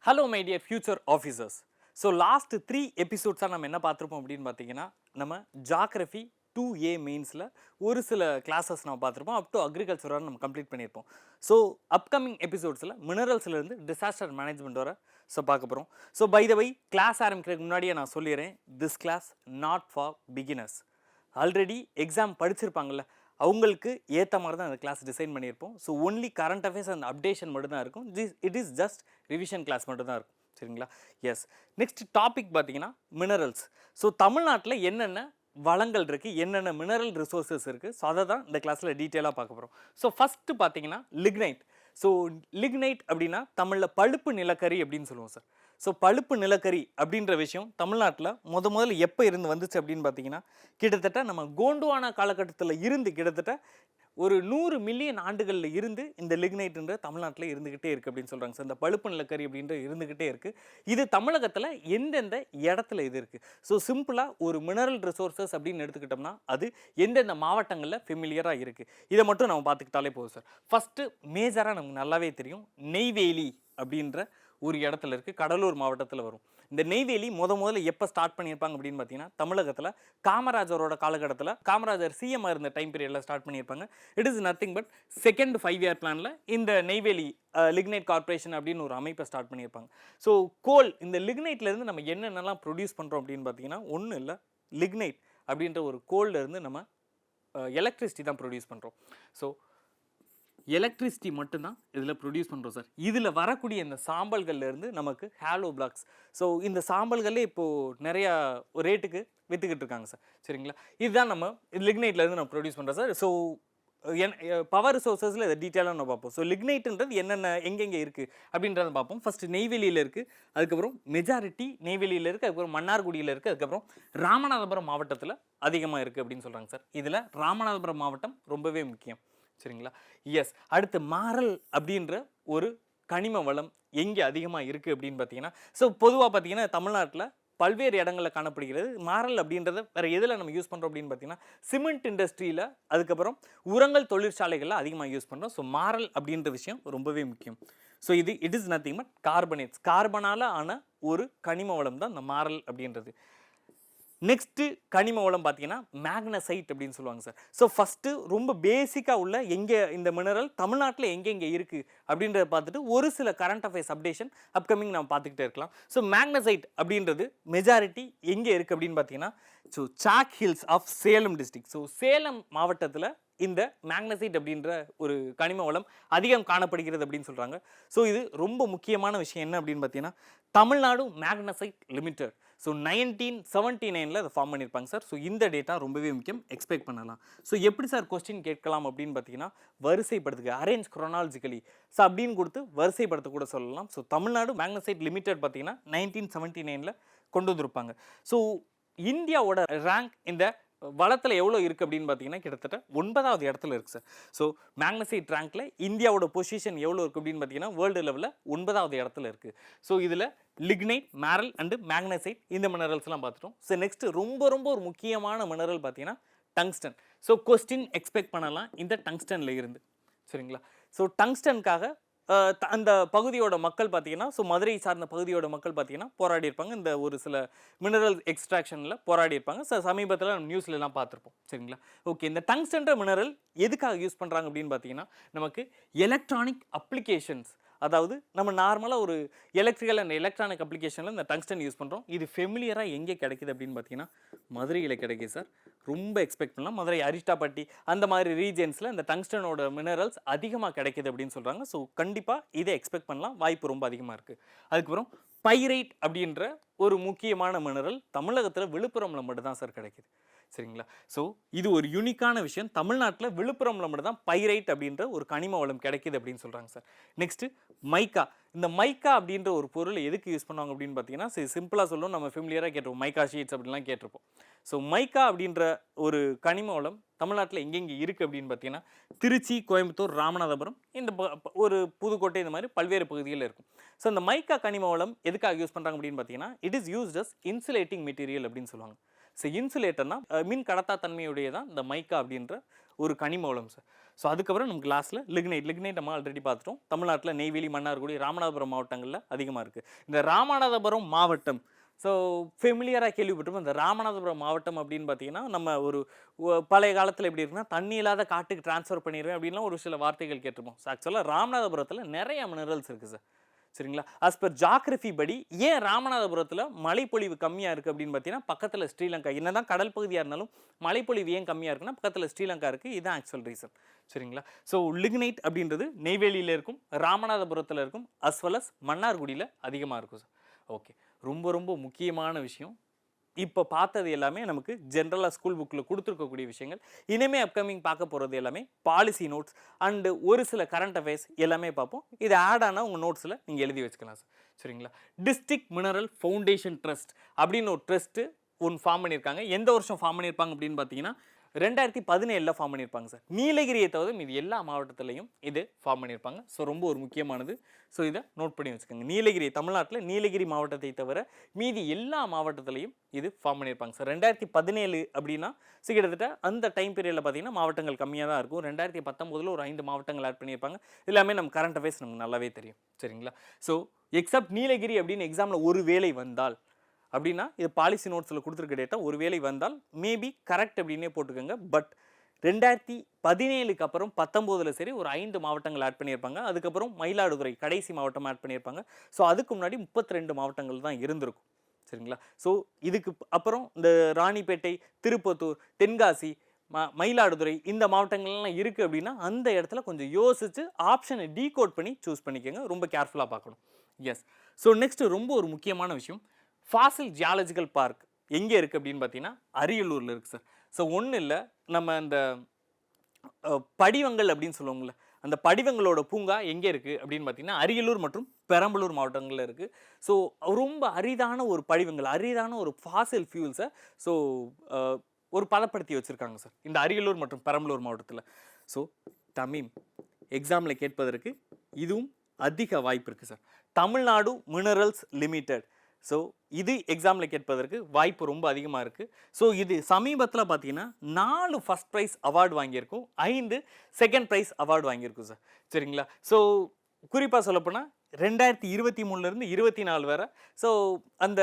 Hello my dear future officers. So last 3 எபிசோட்ஸாக நம்ம என்ன பார்த்துருப்போம் அப்படின்னு பார்த்தீங்கன்னா, நம்ம ஜாகிரஃபி 2A மெயின்ஸில் ஒரு சில கிளாஸஸ் நம்ம பார்த்துருப்போம். அப் டு அக்ரிகல்ச்சர் வரை நம்ம கம்ப்ளீட் பண்ணியிருப்போம். ஸோ அப்கமிங் எபிசோட்ஸில் மினரல்ஸ்லேருந்து டிசாஸ்டர் மேனேஜ்மெண்ட் வர பார்க்க போகிறோம். So by the way class ஆரம்பிக்கிறதுக்கு முன்னாடியே நான் சொல்லிடுறேன், this class not for beginners. Already exam படிச்சிருப்பாங்கல்ல, அவங்களுக்கு ஏற்ற மாதிரி தான் அந்த கிளாஸ் டிசைன் பண்ணியிருப்போம். So only current affairs and updation மட்டும் தான் இருக்கும். It is just revision class மட்டும் தான் இருக்கும். சரிங்களா? எஸ். நெக்ஸ்ட் டாபிக் பார்த்தீங்கன்னா மினரல்ஸ். ஸோ தமிழ்நாட்டில் என்னென்ன வளங்கள் இருக்குது, என்னென்ன மினரல் ரிசோர்ஸஸ் இருக்குது, ஸோ அதை தான் இந்த கிளாஸில் டீட்டெயிலாக பார்க்க போகிறோம். ஸோ ஃபஸ்ட்டு பார்த்தீங்கன்னா லிக்னைட். ஸோ லிக்னைட் அப்படின்னா தமிழில் பழுப்பு நிலக்கரி அப்படின்னு சொல்லுவோம் சார். ஸோ பழுப்பு நிலக்கரி அப்படின்ற விஷயம் தமிழ்நாட்டில் முதல்ல எப்போ இருந்து வந்துச்சு அப்படின்னு பார்த்தீங்கன்னா, கிட்டத்தட்ட நம்ம கோண்டுவானா காலகட்டத்தில் இருந்து கிட்டத்தட்ட ஒரு 100 மில்லியன் ஆண்டுகளில் இருந்து இந்த லிக்னைட்ன்ற தமிழ்நாட்டில் இருந்துக்கிட்டே இருக்குது அப்படின்னு சொல்கிறாங்க சார். இந்த பழுப்பு நிலக்கரி அப்படின்ற இருந்துக்கிட்டே இருக்குது. இது தமிழகத்தில் எந்தெந்த இடத்துல இது இருக்குது. ஸோ சிம்பிளாக ஒரு மினரல் ரிசோர்ஸஸ் அப்படின்னு எடுத்துக்கிட்டோம்னா அது எந்தெந்த மாவட்டங்களில் ஃபெமிலியராக இருக்குது, இதை மட்டும் நம்ம பார்த்துக்கிட்டாலே போதும் சார். ஃபஸ்ட்டு மேஜராக நமக்கு நல்லாவே தெரியும், நெய்வேலி அப்படின்ற ஒரு இடத்துல இருக்குது, கடலூர் மாவட்டத்தில் வரும். இந்த நெய்வேலி முதல்ல எப்போ ஸ்டார்ட் பண்ணியிருப்பாங்க அப்படின்னு பார்த்தீங்கன்னா, தமிழகத்தில் காமராஜரோட காலகட்டத்தில், காமராஜர் சிஎம் இருந்த டைம் பீரியடில் ஸ்டார்ட் பண்ணியிருப்பாங்க. It is nothing but second 5-year பிளானில் இந்த நெய்வேலி லிக்னைட் கார்பரேஷன் அப்படின்னு ஒரு அமைப்பை ஸ்டார்ட் பண்ணியிருப்பாங்க. ஸோ கோல், இந்த லிக்னைட்லேருந்து நம்ம என்னென்னலாம் ப்ரொடியூஸ் பண்ணுறோம் அப்படின்னு பார்த்தீங்கன்னா, ஒன்றும் இல்லை, லிக்னைட் அப்படின்ற ஒரு கோல்லேருந்து நம்ம எலக்ட்ரிசிட்டி தான் ப்ரொடியூஸ் பண்ணுறோம். ஸோ எலக்ட்ரிசிட்டி மட்டும்தான் இதில் ப்ரொடியூஸ் பண்ணுறோம் சார். இதில் வரக்கூடிய இந்த சாம்பல்கள்லேருந்து நமக்கு ஹாலோ பிளாக்ஸ். ஸோ இந்த சாம்பல்களே இப்போது நிறையா ரேட்டுக்கு விற்றுக்கிட்டு இருக்காங்க சார். சரிங்களா? இதுதான் நம்ம லிக்னைட்லேருந்து நம்ம ப்ரொடியூஸ் பண்ணுறோம் சார். ஸோ பவர் ரிசோர்ஸஸில் இதை டீட்டெயிலாக நம்ம பார்ப்போம். ஸோ லிக்னைட்டுன்றது என்னென்ன எங்கெங்கே இருக்குது அப்படின்றத பார்ப்போம். ஃபஸ்ட்டு நெய்வேலியில் இருக்குது, அதுக்கப்புறம் மெஜாரிட்டி நெய்வேலியில் இருக்குது, அதுக்கப்புறம் மன்னார்குடியில் இருக்குது, அதுக்கப்புறம் ராமநாதபுரம் மாவட்டத்தில் அதிகமாக இருக்குது அப்படின்னு சொல்கிறாங்க சார். இதில் ராமநாதபுரம் மாவட்டம் ரொம்பவே முக்கியம். சரிங்களா? எஸ். அடுத்து மாரல் அப்படின்ற ஒரு கனிம வளம் எங்கே அதிகமாக இருக்குது அப்படின்னு பார்த்தீங்கன்னா, ஸோ பொதுவாக பார்த்தீங்கன்னா தமிழ்நாட்டில் பல்வேறு இடங்களில் காணப்படுகிறது. மாரல் அப்படின்றத வேறு எதில் நம்ம யூஸ் பண்ணுறோம் அப்படின்னு பார்த்தீங்கன்னா, சிமெண்ட் இண்டஸ்ட்ரியில், அதுக்கப்புறம் உரங்கள் தொழிற்சாலைகளில் அதிகமாக யூஸ் பண்ணுறோம். ஸோ மாரல் அப்படின்ற விஷயம் ரொம்பவே முக்கியம். So it is nothing but carbonates, கார்பனால் ஆன ஒரு கனிம வளம் தான் இந்த மாரல் அப்படின்றது. நெக்ஸ்ட்டு கனிம வளம் பார்த்தீங்கன்னா மேக்னசைட் அப்படின்னு சொல்லுவாங்க சார். ஸோ ஃபஸ்ட்டு ரொம்ப பேசிக்காக உள்ள எங்கே இந்த மினரல் தமிழ்நாட்டில் எங்கெங்கே இருக்குது அப்படின்றத பார்த்துட்டு ஒரு சில கரண்ட் அஃபேர்ஸ் அப்டேஷன் அப்கமிங் நம்ம பார்த்துக்கிட்டே இருக்கலாம். ஸோ மேக்னசைட் அப்படின்றது மெஜாரிட்டி எங்கே இருக்குது அப்படின்னு பார்த்தீங்கன்னா, so chalk hills of Salem district. So Salem மாவட்டத்தில் இந்த மேக்னசைட் அப்படின்ற ஒரு கனிம வளம் அதிகம் காணப்படுகிறது அப்படின்னு சொல்கிறாங்க. ஸோ இது ரொம்ப முக்கியமான விஷயம் என்ன அப்படின்னு பார்த்தீங்கன்னா, தமிழ்நாடு மேக்னசைட் லிமிடெட். ஸோ 1979 அதை ஃபார்ம் பண்ணியிருப்பாங்க சார். ஸோ இந்த டேட்டா ரொம்பவே முக்கியம், எக்ஸ்பெக்ட் பண்ணலாம். ஸோ எப்படி சார் கொஸ்டின் கேட்கலாம் அப்படின்னு பார்த்தீங்கன்னா, வரிசைப்படுத்துக்கு அரேஞ்ச் குரோனாலஜிக்கலி ஸோ அப்படின்னு கொடுத்து வரிசைப்படுத்த கூட சொல்லலாம். ஸோ தமிழ்நாடு மேக்னசைட் லிமிடெட் பார்த்தீங்கன்னா 1979 கொண்டு வந்திருப்பாங்க. ஸோ இந்தியாவோட ரேங்க் இந்த வளத்தில் எவ்வளோ இருக்குது அப்படின்னு பார்த்தீங்கன்னா, கிட்டத்தட்ட 9வது இடத்துல இருக்குது சார். ஸோ மேக்னசைட் ரேங்க்கில் இந்தியாவோட பொசிஷன் எவ்வளோ இருக்குது அப்படின்னு பார்த்தீங்கன்னா, வேர்ல்டு லெவலில் 9வது இடத்துல இருக்குது. ஸோ இதில் லிக்னைட், மேரல் அண்டு மேக்னசைட் இந்த மினரல்ஸ்லாம் பார்த்துட்டோம். ஸோ நெக்ஸ்ட் ரொம்ப ஒரு முக்கியமான மினரல் பார்த்தீங்கன்னா டங்ஸ்டன். ஸோ கொஸ்டின் எக்ஸ்பெக்ட் பண்ணலாம் இந்த டங்ஸ்டனில் இருந்து. சரிங்களா? ஸோ டங்ஸ்டனுக்காக அந்த பகுதியோட மக்கள் பார்த்தீங்கன்னா, ஸோ மதுரை சார்ந்த பகுதியோட மக்கள் பார்த்தீங்கன்னா போராடி இருப்பாங்க. இந்த ஒரு சில மினரல் எக்ஸ்ட்ராக்ஷனில் போராடி இருப்பாங்க. சமீபத்தில் நம்ம நியூஸ்லலாம் பார்த்துருப்போம். சரிங்களா? ஓகே. இந்த டங்ஸ்டன்ற மினரல் எதுக்காக யூஸ் பண்ணுறாங்க அப்படின்னு பார்த்தீங்கன்னா, நமக்கு எலக்ட்ரானிக் அப்ளிகேஷன்ஸ், அதாவது நம்ம நார்மலாக ஒரு எலக்ட்ரிக்கல் அண்ட் எலக்ட்ரானிக் அப்ளிகேஷனில் இந்த டங்ஸ்டன் யூஸ் பண்ணுறோம். இது ஃபெமிலியராக எங்கே கிடைக்குது அப்படின்னு பார்த்தீங்கன்னா, மதுரையில் கிடைக்குது சார். ரொம்ப எக்ஸ்பெக்ட் பண்ணலாம். மதுரை அரிஷ்டாபட்டி அந்த மாதிரி ரீஜன்ஸில் இந்த டங்ஸ்டனோட மினரல்ஸ் அதிகமாக கிடைக்குது அப்படின்னு சொல்கிறாங்க. ஸோ கண்டிப்பாக இதை எக்ஸ்பெக்ட் பண்ணலாம், வாய்ப்பு ரொம்ப அதிகமாக இருக்குது. அதுக்கப்புறம் பைரைட் அப்படின்ற ஒரு முக்கியமான மினரல் தமிழகத்தில் விழுப்புரமில் மட்டும்தான் சார் கிடைக்குது. சரிங்களா? ஸோ இது ஒரு யூனிக்கான விஷயம். தமிழ்நாட்டில் விழுப்புரமில் மட்டும் தான் பைரைட் அப்படின்ற ஒரு கனிம வளம் கிடைக்குது அப்படின்னு சொல்கிறாங்க சார். நெக்ஸ்ட்டு மைக்கா. இந்த மைக்கா அப்படின்ற ஒரு பொருள் எதுக்கு யூஸ் பண்ணுவாங்க அப்படின்னு பார்த்தீங்கன்னா, சிம்பிளாக சொல்லணும், நம்ம ஃபெமிலியராக கேட்டிருப்போம், மைக்கா ஷீட்ஸ் அப்படின்லாம் கேட்டிருப்போம். ஸோ மைக்கா அப்படின்ற ஒரு கனிம வளம் தமிழ்நாட்டில் எங்கெங்கே இருக்குது அப்படின்னு பார்த்தீங்கன்னா, திருச்சி, கோயம்புத்தூர், ராமநாதபுரம், இந்த ஒரு புதுக்கோட்டை, இந்த மாதிரி பல்வேறு பகுதிகளில் இருக்கும். ஸோ இந்த மைக்கா கனிம வளம் எதுக்காக யூஸ் பண்ணுறாங்க அப்படின்னு பார்த்தீங்கன்னா, it is used as insulating material அப்படின்னு சொல்லுவாங்க. ஸோ இன்சுலேட்டர்னா மின் கடத்தா தன்மையுடைய தான் இந்த மைக்கா அப்படின்ற ஒரு கனிம வளம் சார். ஸோ அதுக்கப்புறம் நமக்கு லாஸ்ட்டில் லிக்னைட் நம்ம ஆல்ரெடி பார்த்துட்டோம். தமிழ்நாட்டில் நெய்வேலி, மன்னார்குடி, ராமநாதபுரம் மாவட்டங்களில் அதிகமாக இருக்குது. இந்த ராமநாதபுரம் மாவட்டம் ஸோ ஃபெமிலியராக கேள்விப்பட்டிருப்போம். இந்த ராமநாதபுரம் மாவட்டம் அப்படின்னு பார்த்தீங்கன்னா நம்ம ஒரு பழைய காலத்தில் எப்படி இருக்குன்னா தண்ணி இல்லாத காட்டுக்கு ட்ரான்ஸ்ஃபர் பண்ணிடுவேன் அப்படின்லாம் ஒரு சில வார்த்தைகள் கேட்டிருப்போம். ஸோ ஆக்சுவலாக ராமநாதபுரத்தில் நிறைய மினரல்ஸ் இருக்குது சார். சரிங்களா? ஆஸ் பர் ஜாகிரஃபி படி ஏன் ராமநாதபுரத்தில் மழைப்பொழிவு கம்மியாக இருக்குது அப்படின்னு பார்த்தீங்கன்னா பக்கத்தில் ஸ்ரீலங்கா. என்னதான் கடல் பகுதியாக இருந்தாலும் மழைப்பொழிவு ஏன் கம்மியாக இருக்குன்னா பக்கத்தில் ஸ்ரீலங்கா இருக்குது. இதுதான் ஆக்சுவல் ரீசன். சரிங்களா? ஸோ லிக்னைட் அப்படின்றது நெய்வேலியில் இருக்கும், ராமநாதபுரத்தில் இருக்கும், அஸ் வெல் அஸ் மன்னார்குடியில் அதிகமாக இருக்கும் சார். ஓகே, ரொம்ப ரொம்ப முக்கியமான விஷயம். இப்போ பார்த்தது எல்லாமே நமக்கு ஜென்ரலாக ஸ்கூல் புக்கில் கொடுத்துருக்கக்கூடிய விஷயங்கள். இனிமேல் அப்கமிங் பார்க்க போகிறது எல்லாமே பாலிசி நோட்ஸ் அண்டு ஒரு சில கரண்ட் அஃபேர்ஸ் எல்லாமே பார்ப்போம். இது ஆட் ஆனால் உங்கள் நோட்ஸில் நீங்கள் எழுதி வச்சுக்கலாம் சார். சரிங்களா? டிஸ்ட்ரிக்ட் மினரல் ஃபவுண்டேஷன் ட்ரஸ்ட் அப்படின்னு ஒரு ட்ரஸ்ட்டு ஒன்று ஃபார்ம் பண்ணியிருக்காங்க. எந்த வருஷம் ஃபார்ம் பண்ணியிருப்பாங்க அப்படின்னு பார்த்தீங்கன்னா 2017 ஃபார்ம் பண்ணியிருப்பாங்க சார். நீலகிரியை தவிர மீது எல்லா மாவட்டத்திலையும் இது ஃபார்ம் பண்ணியிருப்பாங்க. ஸோ ரொம்ப ஒரு முக்கியமானது. ஸோ இதை நோட் பண்ணி வச்சுக்கோங்க. நீலகிரி தமிழ்நாட்டில் நீலகிரி மாவட்டத்தை தவிர மீதி எல்லா மாவட்டத்திலையும் இது ஃபார்ம் பண்ணியிருப்பாங்க சார். 2017 அப்படின்னா கிட்டத்தட்ட அந்த டைம் பீரியடில் பார்த்தீங்கன்னா மாவட்டங்கள் கம்மியாக தான் இருக்கும். 2019 ஒரு 5 மாவட்டங்கள் ஆட் பண்ணியிருப்பாங்க. எல்லாமே நம்ம கரண்ட் அஃபேர்ஸ் நமக்கு நல்லாவே தெரியும். சரிங்களா? ஸோ எக்ஸப்ட் நீலகிரி அப்படின்னு எக்ஸாமில் ஒரு வேளை வந்தால் அப்படின்னா இது பாலிசி நோட்ஸில் கொடுத்துருக்க டேட்டா ஒரு வேளை வந்தால் மேபி கரெக்ட் அப்படின்னே போட்டுக்கோங்க. பட் 2017 அப்புறம் 19 சரி ஒரு 5 மாவட்டங்கள் ஆட் பண்ணியிருப்பாங்க. அதுக்கப்புறம் மயிலாடுதுறை கடைசி மாவட்டம் ஆட் பண்ணியிருப்பாங்க. ஸோ அதுக்கு முன்னாடி 32 மாவட்டங்கள் தான் இருந்திருக்கும். சரிங்களா? ஸோ இதுக்கு அப்புறம் இந்த ராணிப்பேட்டை, திருப்பத்தூர், தென்காசி, மயிலாடுதுறை இந்த மாவட்டங்கள்லாம் இருக்குது அப்படின்னா அந்த இடத்துல கொஞ்சம் யோசித்து ஆப்ஷனை டீகோட் பண்ணி சூஸ் பண்ணிக்கோங்க. ரொம்ப கேர்ஃபுல்லாக பார்க்கணும். எஸ். ஸோ நெக்ஸ்ட் ரொம்ப ஒரு முக்கியமான விஷயம், ஃபாசில் ஜியாலஜிக்கல் பார்க் எங்கே இருக்குது அப்படின்னு பார்த்தீங்கன்னா அரியலூரில் இருக்குது சார். ஸோ ஒன்றும் இல்லை, நம்ம இந்த படிவங்கள் அப்படின்னு சொல்லுவோங்களே அந்த படிவங்களோட பூங்கா எங்கே இருக்குது அப்படின்னு பார்த்தீங்கன்னா அரியலூர் மற்றும் பெரம்பலூர் மாவட்டங்களில் இருக்குது. ஸோ ரொம்ப அரிதான ஒரு படிவங்கள், அரிதான ஒரு ஃபாசில் ஃபியூல்ஸை ஸோ ஒரு பதப்படுத்தி வச்சுருக்காங்க சார் இந்த அரியலூர் மற்றும் பெரம்பலூர் மாவட்டத்தில். ஸோ தமீம் எக்ஸாமில் கேட்பதற்கு இதுவும் அதிக வாய்ப்பு இருக்குது sir. Tamil Nadu minerals limited. So இது எக்ஸாமில் கேட்பதற்கு வாய்ப்பு ரொம்ப அதிகமாக இருக்குது. ஸோ இது சமீபத்தில் பார்த்தீங்கன்னா 4 ஃபஸ்ட் ப்ரைஸ் அவார்டு வாங்கியிருக்கும், 5 செகண்ட் ப்ரைஸ் அவார்டு வாங்கியிருக்கும் சார். சரிங்களா? ஸோ குறிப்பாக சொல்லப்போனால் 2023 24 வரை ஸோ அந்த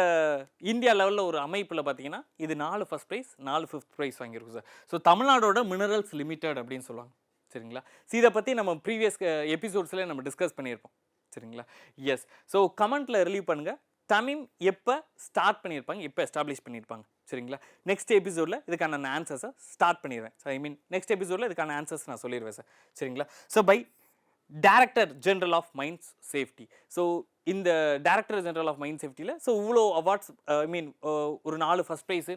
இந்தியா லெவலில் ஒரு அமைப்பில் பார்த்தீங்கன்னா இது 4 ஃபஸ்ட் ப்ரைஸ் 4 ஃபிஃப்த் ப்ரைஸ் வாங்கியிருக்கும் சார். ஸோ தமிழ்நாடோட மினரல்ஸ் லிமிடெட் அப்படின்னு சொல்லுவாங்க. சரிங்களா? ஸோ இதை பற்றி நம்ம ப்ரீவியஸ் எபிசோட்ஸ்லேயே நம்ம டிஸ்கஸ் பண்ணியிருப்போம். சரிங்களா? எஸ். ஸோ கமெண்ட்டில் ரிலீவ் பண்ணுங்கள் தமீம் எப்போ ஸ்டார்ட் பண்ணியிருப்பாங்க, எப்போ எஸ்டாப்ளிஷ் பண்ணியிருப்பாங்க. சரிங்களா? நெக்ஸ்ட் எபிசோடில் இதுக்கான ஆன்சர்ஸை ஸ்டார்ட் பண்ணிடுவேன். ஸோ நெக்ஸ்ட் எபிசோடில் இதுக்கான ஆன்சர்ஸ் நான் சொல்லிடுவேன் சார். சரிங்களா? So by director general of mines safety. So இந்த டைரக்டர் ஜெனரல் ஆஃப் மைன் சேஃப்டியில் ஸோ இவ்வளோ அவார்ட்ஸ் ஒரு 4 ஃபஸ்ட் ப்ரைஸு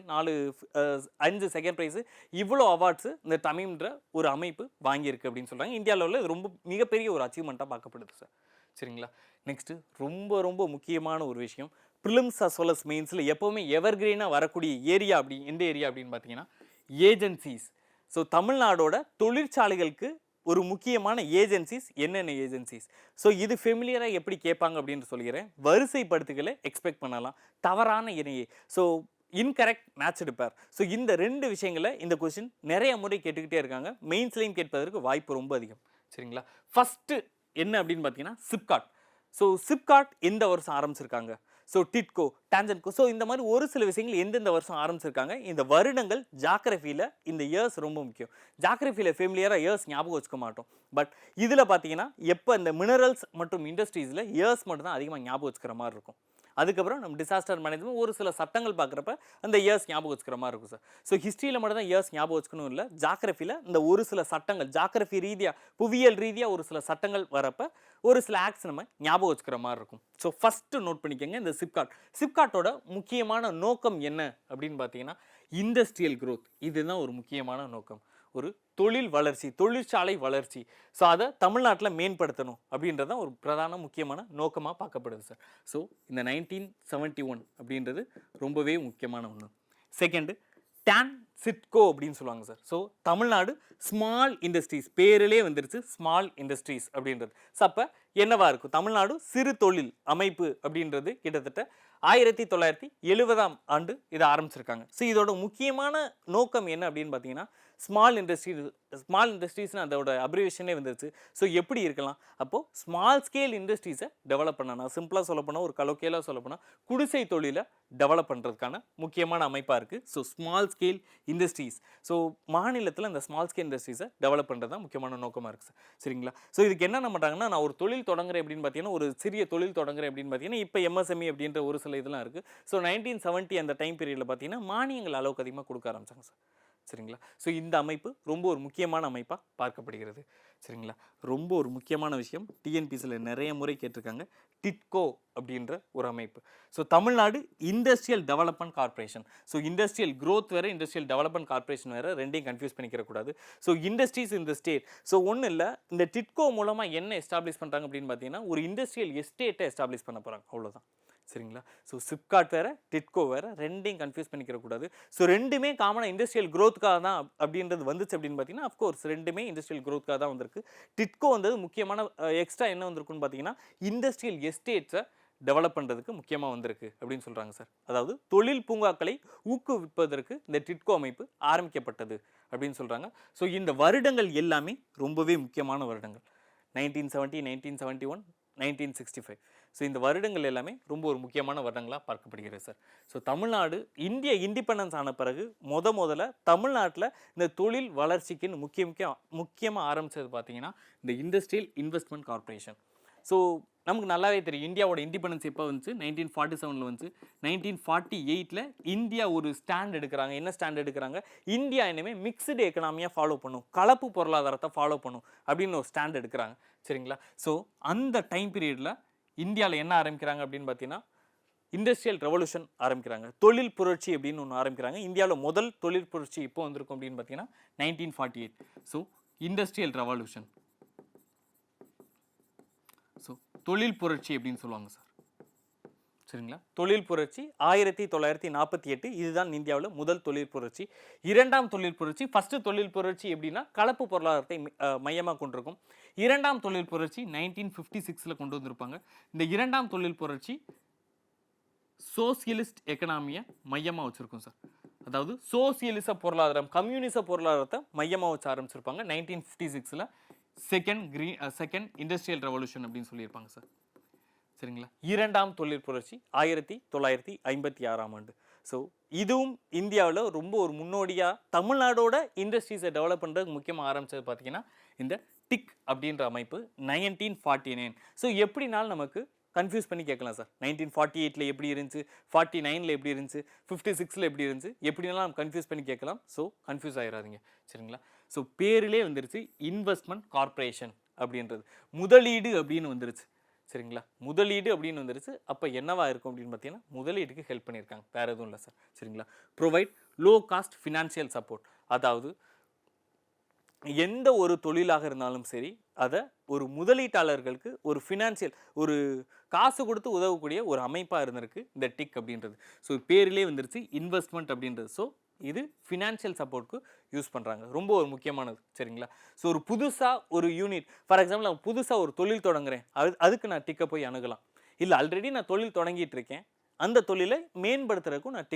5 செகண்ட் ப்ரைஸு இவ்வளோ அவார்ட்ஸு இந்த தமீம்ன்ற ஒரு அமைப்பு வாங்கியிருக்கு அப்படின்னு சொல்கிறாங்க. இந்தியா லெவலில் இது ரொம்ப மிகப்பெரிய ஒரு அச்சீவ்மெண்ட்டாக பார்க்கப்படுது சார். சரிங்களா? நெக்ஸ்ட்டு ரொம்ப ரொம்ப முக்கியமான ஒரு விஷயம், ப்ரிலிம்ஸ் அஸ் வெல் அஸ் மெயின்ஸில் எப்போவுமே எவர்கிரீனாக வரக்கூடிய ஏரியா எந்த ஏரியா அப்படின்னு பார்த்தீங்கன்னா ஏஜென்சிஸ். ஸோ தமிழ்நாடோட தொழிற்சாலைகளுக்கு ஒரு முக்கியமான ஏஜென்சிஸ் என்னென்ன ஏஜென்சிஸ். ஸோ இது ஃபெமிலியராக எப்படி கேட்பாங்க அப்படின்னு சொல்லிக்கிறேன். வரிசைப்படுத்துகளை எக்ஸ்பெக்ட் பண்ணலாம். தவறான இணையை ஸோ இன்கரெக்ட் மேட்ச்டு பேர். ஸோ இந்த 2 விஷயங்களை இந்த கொஸ்டின் நிறைய முறை கேட்டுக்கிட்டே இருக்காங்க. மெயின்ஸ்லையும் கேட்பதற்கு வாய்ப்பு ரொம்ப அதிகம். சரிங்களா? ஃபஸ்ட்டு என்ன அப்படின்னு பார்த்தீங்கன்னா சிப்காட். ஸோ சிப்காட் எந்த வருஷம் ஆரம்பிச்சிருக்காங்க, ஸோ டிட்கோ, டான்ஜென்கோ, ஸோ இந்த மாதிரி ஒரு சில விஷயங்கள் எந்தெந்த வருஷம் ஆரம்பிச்சிருக்காங்க. இந்த வருடங்கள் ஜாகிரஃபியில் இந்த இயர்ஸ் ரொம்ப முக்கியம். ஜாகிரஃபியில் ஃபெமிலியராக இயர்ஸ் ஞாபகம் வச்சுக்க மாட்டோம். பட் இதில் பார்த்தீங்கன்னா எப்போ இந்த மினரல்ஸ் மற்றும் இண்டஸ்ட்ரீஸில் இயர்ஸ் மட்டும் தான் அதிகமாக ஞாபகம் வச்சுக்கிற மாதிரி இருக்கும். அதுக்கப்புறம் நம்ம டிசாஸ்டர் மேனேஜ்மெண்ட் ஒரு சில சட்டங்கள் பார்க்குறப்ப அந்த இயர்ஸ் ஞாபகம் வச்சுக்கிற மாதிரி இருக்கும் சார். ஸோ ஹிஸ்ட்ரியில் மட்டும் தான் இயர்ஸ் ஞாபகம் வச்சுக்கணும் இல்லை, ஜாகிரஃபியில் இந்த ஒரு சில சட்டங்கள் ஜாகிரஃபி ரீதியாக புவியியல் ரீதியாக ஒரு சில சட்டங்கள் வரப்போ ஒரு சில ஆக்ட்ஸ் நம்ம ஞாபகம் வச்சுக்கிற மாதிரி இருக்கும். ஸோ ஃபஸ்ட்டு நோட் பண்ணிக்கோங்க இந்த சிப்காட்டோட முக்கியமான நோக்கம் என்ன அப்படின்னு பார்த்தீங்கன்னா இண்டஸ்ட்ரியல் க்ரோத். இதுதான் ஒரு முக்கியமான நோக்கம், ஒரு தொழில் வளர்ச்சி, தொழிற்சாலை வளர்ச்சி. ஸோ அதை தமிழ்நாட்டில் மேம்படுத்தணும் அப்படின்றது தான் ஒரு பிரதான முக்கியமான நோக்கமாக பார்க்கப்படுது சார். ஸோ இந்த 1971 அப்படின்றது ரொம்பவே முக்கியமான ஒன்று. செகண்டு டான்சிட்கோ அப்படின்னு சொல்லுவாங்க sir. So Tamil Nadu small industries, பேரிலே வந்துருச்சு ஸ்மால் இண்டஸ்ட்ரீஸ் அப்படின்றது. ஸோ அப்போ என்னவா இருக்கும், தமிழ்நாடு சிறு தொழில் அமைப்பு அப்படின்றது கிட்டத்தட்ட 1970 இதை ஆரம்பிச்சிருக்காங்க. ஸோ இதோட முக்கியமான நோக்கம் என்ன அப்படின்னு பார்த்தீங்கன்னா ஸ்மால் இண்டஸ்ட்ரீஸ்னு அதோட அப்ரிவேஷனே வந்துருச்சு. ஸோ எப்படி இருக்கலாம்? அப்போது ஸ்மால் ஸ்கேல் இண்டஸ்ட்ரீஸை டெவலப் பண்ணணும். சிம்பிளாக சொல்ல போனால், ஒரு கலோக்கியலாக சொல்ல போனால், குடிசை தொழிலை டெவலப் பண்ணுறதுக்கான முக்கியமான அமைப்பாக இருக்குது. So small scale industries. So மாநிலத்தில் இந்த ஸ்மால் ஸ்கேல் இண்டஸ்ட்ரீஸை டெவலப் பண்ணுறது தான் முக்கியமான நோக்கமாக இருக்குது சார். சரிங்களா? ஸோ இதுக்கு என்ன பண்ணுறாங்கன்னா, நான் ஒரு தொழில் தொடங்குறேன் அப்படின்னு பார்த்தீங்கன்னா, ஒரு சிறிய தொழில் தொடங்குறேன் அப்படின்னு பார்த்தீங்கன்னா, இப்போ எம்எஸ்எம்இ அப்படின்ற ஒரு சில இதெல்லாம் இருக்குது. ஸோ 1970 அந்த டைம் பீரியடில் பார்த்தீங்கன்னா மானியங்கள் அளவுக்கு அதிகமாக கொடுக்க ஆரம்பிச்சாங்க சார். சரிங்களா? ஸோ இந்த அமைப்பு ரொம்ப ஒரு முக்கியமான அமைப்பாக பார்க்கப்படுகிறது. சரிங்களா? ரொம்ப ஒரு முக்கியமான விஷயம், டிஎன்பிசியில் நிறைய முறை கேட்டிருக்காங்க, டிட்கோ அப்படின்ற ஒரு அமைப்பு. So Tamil Nadu industrial development corporation. So industrial growth வேறு, இண்டஸ்ட்ரியல் டெவலப்மெண்ட் கார்பரேஷன் வேறு, ரெண்டையும் கன்ஃபியூஸ் பண்ணிக்கிறக்கூடாது. ஸோ இண்டஸ்ட்ரீஸ் இந்த ஸ்டேட். ஸோ ஒன்றும் இல்லை, இந்த டிட்கோ மூலமாக என்ன எஸ்டாப்ளிஷ் பண்ணுறாங்க அப்படின்னு பார்த்தீங்கன்னா, ஒரு இண்டஸ்ட்ரியல் எஸ்டேட்டை எஸ்டாப்ளிஷ் பண்ண போகிறாங்க, அவ்வளோதான். சரிங்களா? ஸோ சிப்காட் வேறு, டிட்கோ வேறு, ரெண்டையும் கன்ஃபியூஸ் பண்ணிக்கிறக்கூடாது. ஸோ ரெண்டுமே காமனாக இண்டஸ்ட்ரியல் க்ரோத்துக்காக தான் அப்படின்றது வந்துச்சு அப்படின்னு பார்த்தீங்கன்னா, அஃப்கோர்ஸ் ரெண்டுமே இண்டஸ்ட்ரியல் க்ரோத்துக்காக தான் வந்திருக்கு. டிட்கோ வந்தது முக்கியமான எக்ஸ்ட்ரா என்ன வந்திருக்குன்னு பார்த்தீங்கன்னா, இண்டஸ்ட்ரியல் எஸ்டேட்ஸை டெவலப் பண்ணுறதுக்கு முக்கியமாக வந்திருக்கு அப்படின்னு சொல்கிறாங்க சார். அதாவது தொழில் பூங்காக்களை ஊக்குவிப்பதற்கு இந்த டிட்கோ அமைப்பு ஆரம்பிக்கப்பட்டது அப்படின்னு சொல்கிறாங்க. ஸோ இந்த வருடங்கள் எல்லாமே ரொம்பவே முக்கியமான வருடங்கள். 1970, 1971, 1965. ஸோ இந்த வருடங்கள் எல்லாமே ரொம்ப ஒரு முக்கியமான வருடங்களாக பார்க்கப்படுகிறது சார். ஸோ தமிழ்நாடு இந்திய இண்டிபெண்டன்ஸ் ஆன பிறகு முதல்ல தமிழ்நாட்டில் இந்த தொழில் வளர்ச்சிக்குன்னு முக்கியமாக ஆரம்பித்தது பார்த்தீங்கன்னா, இந்த இண்டஸ்ட்ரியல் இன்வெஸ்ட்மெண்ட் கார்பரேஷன். ஸோ நமக்கு நல்லாவே தெரியும், இந்தியாவோட இண்டிபெண்டன்ஸ் எப்போ வந்துச்சு? 1947 வந்துச்சு. 1948 இந்தியா ஒரு ஸ்டாண்ட் எடுக்கிறாங்க. என்ன ஸ்டாண்ட் எடுக்கிறாங்க? இந்தியா இனிமேல் மிக்சடு எக்கனாமியாக ஃபாலோ பண்ணும், கலப்பு பொருளாதாரத்தை ஃபாலோ பண்ணும் அப்படின்னு ஒரு ஸ்டாண்ட் எடுக்கிறாங்க. சரிங்களா? ஸோ அந்த டைம் பீரியடில் இந்தியாவில் என்ன ஆரம்பிக்கிறாங்க அப்படின்னு பார்த்தீங்கன்னா, இண்டஸ்ட்ரியல் ரெவல்யூஷன் ஆரம்பிக்கிறாங்க. தொழில் புரட்சி அப்படின்னு ஒன்று ஆரம்பிக்கிறாங்க. இந்தியாவில் முதல் தொழில் புரட்சி எப்போ வந்திருக்கும் அப்படின்னு பார்த்தீங்கன்னா 1948. ஸோ இண்டஸ்ட்ரியல் ரெவல்யூஷன், ஸோ தொழில் புரட்சி அப்படின்னு சொல்லுவாங்க சார். சரிங்களா? தொழில் புரட்சி 1948, இதுதான் இந்தியாவில் முதல் தொழில் புரட்சி. இரண்டாம் தொழில் புரட்சி, ஃபர்ஸ்ட் தொழில் புரட்சி எப்படின்னா கலப்பு பொருளாதாரத்தை மையமாக கொண்டிருக்கும். இரண்டாம் தொழில் புரட்சி 1956 கொண்டு வந்திருப்பாங்க. இந்த இரண்டாம் தொழில் புரட்சி சோசியலிஸ்ட் எக்கனாமியை மையமாக வச்சுருக்கும் சார். அதாவது சோசியலிச பொருளாதாரம், கம்யூனிச பொருளாதாரத்தை மையமாக வச்சு ஆரம்பிச்சிருப்பாங்க. 1956 செகண்ட் இண்டஸ்ட்ரியல் ரெவல்யூஷன் அப்படின்னு சொல்லியிருப்பாங்க சார். சரிங்களா? இரண்டாம் தொழில் புரட்சி 1956. ஸோ இதுவும் இந்தியாவில் ரொம்ப ஒரு முன்னோடியாக தமிழ்நாடோட இண்டஸ்ட்ரீஸை டெவலப் பண்ணுறதுக்கு முக்கியமாக ஆரம்பித்தது பார்த்தீங்கன்னா இந்த டிக் அப்படின்ற அமைப்பு 1949. ஸோ எப்படினாலும் நமக்கு கன்ஃபியூஸ் பண்ணி கேட்கலாம் சார். 1948 எப்படி இருந்துச்சு, 49 எப்படி இருந்துச்சு, 56 எப்படி இருந்துச்சு, எப்படினாலும் நம்ம கன்ஃபியூஸ் பண்ணி கேட்கலாம். ஸோ கன்ஃபியூஸ் ஆகிடாதீங்க. சரிங்களா? ஸோ பேரிலே வந்துருச்சு இன்வெஸ்ட்மெண்ட் கார்பரேஷன் அப்படின்றது. முதலீடு அப்படின்னு வந்துருச்சு. சரிங்களா? முதலீடு அப்படின்னு வந்துருச்சு. அப்போ என்னவா இருக்கும் அப்படின்னு பார்த்தீங்கன்னா, முதலீடுக்கு ஹெல்ப் பண்ணியிருக்காங்க, வேறு எதுவும் இல்லை சார். சரிங்களா? Provide low cost financial support. அதாவது எந்த ஒரு தொழிலாக இருந்தாலும் சரி, அதை ஒரு முதலீட்டாளர்களுக்கு ஒரு ஃபினான்ஷியல், ஒரு காசு கொடுத்து உதவக்கூடிய ஒரு அமைப்பாக இருந்திருக்கு இந்த டிக் அப்படின்றது. ஸோ பேரிலே வந்துருச்சு இன்வெஸ்ட்மெண்ட் அப்படின்றது. ஸோ இது ஃபினான்ஷியல் சப்போர்ட்க்கு யூஸ் பண்ணுறாங்க. ரொம்ப ஒரு முக்கியமானது. சரிங்களா? ஸோ ஒரு புதுசாக ஒரு யூனிட், ஃபார் எக்ஸாம்பிள் நான் புதுசாக ஒரு தொழில் தொடங்குறேன், அதுக்கு நான் டிக்கை போய் அணுகலாம். இல்லை ஆல்ரெடி நான் தொழில் தொடங்கிட்டு இருக்கேன், அந்த தொழிலை மேம்படுத்துறதுக்கும் நான்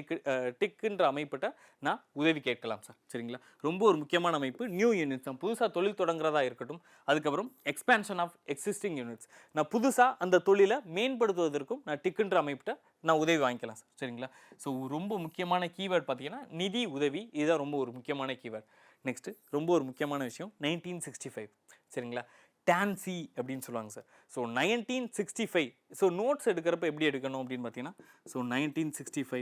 டிக்குன்ற அமைப்பிட்ட நான் உதவி கேட்கலாம் சார். சரிங்களா? ரொம்ப ஒரு முக்கியமான அமைப்பு. நியூ யூனிட்ஸ், நான் புதுசாக தொழில் தொடங்குறதா இருக்கட்டும், அதுக்கப்புறம் எக்ஸ்பேன்ஷன் ஆஃப் எக்ஸிஸ்டிங் யூனிட்ஸ், நான் புதுசாக அந்த தொழிலை மேம்படுத்துவதற்கும் நான் டிக்குன்ற அமைப்பிட்ட நான் உதவி வாங்கிக்கலாம் சார். சரிங்களா? ஸோ ரொம்ப முக்கியமான கீவேர்ட் பார்த்தீங்கன்னா நிதி உதவி, இதுதான் ரொம்ப ஒரு முக்கியமான கீவேர்ட். நெக்ஸ்ட்டு ரொம்ப ஒரு முக்கியமான விஷயம் 1965. சரிங்களா? டான்சி அப்படின்னு சொல்லுவாங்க சார். ஸோ 1965, ஸோ நோட்ஸ் எடுக்கிறப்ப எப்படி எடுக்கணும் அப்படின்னு பார்த்தீங்கன்னா, ஸோ 1965,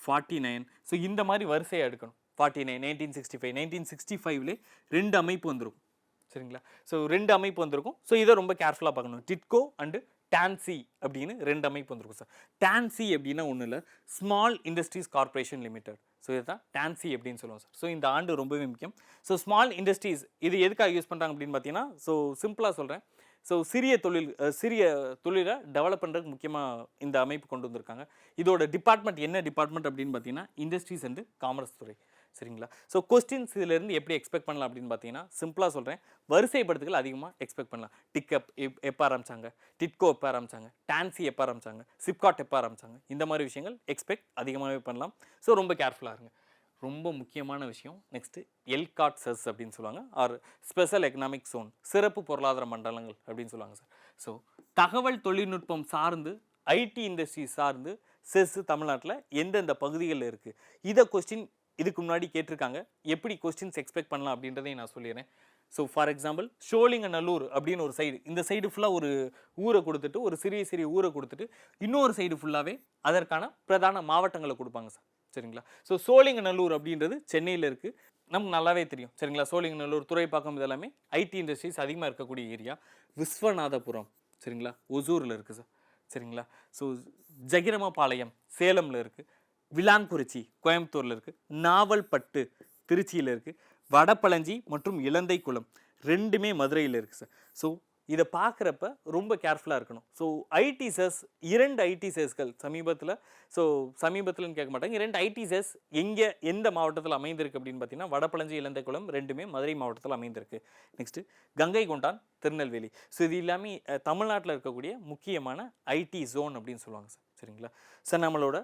49, ஸோ இந்த மாதிரி வரிசையாக எடுக்கணும். 49, 1965, 1965 2 அமைப்பு வந்துருக்கும். சரிங்களா? ஸோ 2 அமைப்பு வந்திருக்கும். ஸோ இதை ரொம்ப கேர்ஃபுல்லாக பார்க்கணும். டிட்கோ அண்டு டான்சி அப்படின்னு 2 அமைப்பு வந்திருக்கும் சார். டான்சி அப்படின்னா ஒன்றும் இல்லை, small industries corporation limited. So இதுதான் டான்சி அப்படின்னு சொல்லுவோம் சார். ஸோ இந்த ஆண்டு ரொம்பவே முக்கியம். ஸோ ஸ்மால் இண்டஸ்ட்ரீஸ் இது எதுக்காக யூஸ் பண்ணுறாங்க அப்படின்னு பார்த்தீங்கன்னா, ஸோ சிம்பிளாக சொல்கிறேன், ஸோ சிறிய தொழிலை டெவலப் பண்ணுறதுக்கு முக்கியமாக இந்த அமைப்பு கொண்டு வந்திருக்காங்க. இதோட டிபார்ட்மெண்ட் என்ன டிபார்ட்மெண்ட் அப்படின்னு பார்த்தீங்கன்னா, இண்டஸ்ட்ரீஸ் அண்டு காமர்ஸ் துறை. சரிங்களா? ஸோ கொஸ்டின்ஸ் இதிலேருந்து எப்படி எக்ஸ்பெக்ட் பண்ணலாம் அப்படின்னு பார்த்தீங்கன்னா, சிம்பிளாக சொல்கிறேன், வரிசைப்படுத்துகள் அதிகமாக எக்ஸ்பெக்ட் பண்ணலாம். டிக்கப் எப்போ ஆரம்பித்தாங்க, டிட்கோ எப்போ ஆரம்பித்தாங்க, டான்சி எப்போ ஆரம்பித்தாங்க, சிப்காட் எப்போ ஆரம்பித்தாங்க, இந்த மாதிரி விஷயங்கள் எக்ஸ்பெக்ட் அதிகமாகவே பண்ணலாம். ஸோ ரொம்ப கேர்ஃபுல்லாக இருங்க. ரொம்ப முக்கியமான விஷயம். நெக்ஸ்ட்டு எல்காட் செஸ் அப்படின்னு சொல்லுவாங்க. ஆர் ஸ்பெஷல் எக்கனாமிக் ஜோன், சிறப்பு பொருளாதார மண்டலங்கள் அப்படின்னு சொல்லுவாங்க சார். ஸோ தகவல் தொழில்நுட்பம் சார்ந்து, ஐடி இண்டஸ்ட்ரி சார்ந்து செஸ் தமிழ்நாட்டில் எந்தெந்த பகுதிகளில் இருக்குது, இதை கொஸ்டின் இதுக்கு முன்னாடி கேட்டிருக்காங்க. எப்படி கொஸ்டின்ஸ் எக்ஸ்பெக்ட் பண்ணலாம் அப்படின்றதையும் நான் சொல்லிடுறேன். ஸோ ஃபார் எக்ஸாம்பிள் சோழிங்கநல்லூர் அப்படின்னு ஒரு சைடு, இந்த சைடு ஃபுல்லாக ஒரு ஊரை கொடுத்துட்டு, ஒரு சிறிய சிறிய ஊரை கொடுத்துட்டு, இன்னொரு சைடு ஃபுல்லாகவே அதற்கான பிரதான மாவட்டங்களை கொடுப்பாங்க சார். சரிங்களா? ஸோ சோழிங்கநல்லூர் அப்படின்றது சென்னையில் இருக்குது. நமக்கு நல்லாவே தெரியும். சரிங்களா? சோழிங்கநல்லூர், துறைப்பாக்கம் இதெல்லாமே ஐடி இண்டஸ்ட்ரீஸ் அதிகமாக இருக்கக்கூடிய ஏரியா. விஸ்வநாதபுரம் சரிங்களா ஒசூரில் இருக்குது சார். சரிங்களா? ஸோ ஜகிரமபாளையம் சேலமில் இருக்குது. விளான்குறிச்சி கோயம்புத்தூரில் இருக்குது. நாவல்பட்டு திருச்சியில் இருக்குது. வடபழஞ்சி மற்றும் இலந்தைக்குளம் ரெண்டுமே மதுரையில் இருக்குது சார். ஸோ இதை பார்க்குறப்ப ரொம்ப கேர்ஃபுல்லாக இருக்கணும். ஸோ ஐடி செஸ், 2 ஐடி செஸ்கள் சமீபத்தில்னு கேட்க மாட்டாங்க. 2 ஐடி செஸ் எங்கே எந்த மாவட்டத்தில் அமைந்திருக்கு அப்படின்னு பார்த்தீங்கன்னா வடபழஞ்சி இலந்தைக்குளம் ரெண்டுமே மதுரை மாவட்டத்தில் அமைந்திருக்கு. நெக்ஸ்ட்டு கங்கை கொண்டான் திருநெல்வேலி. ஸோ இது எல்லாமே தமிழ்நாட்டில் இருக்கக்கூடிய முக்கியமான ஐடி ஜோன் அப்படின்னு சொல்லுவாங்க சார். சரிங்களா சார்? நம்மளோட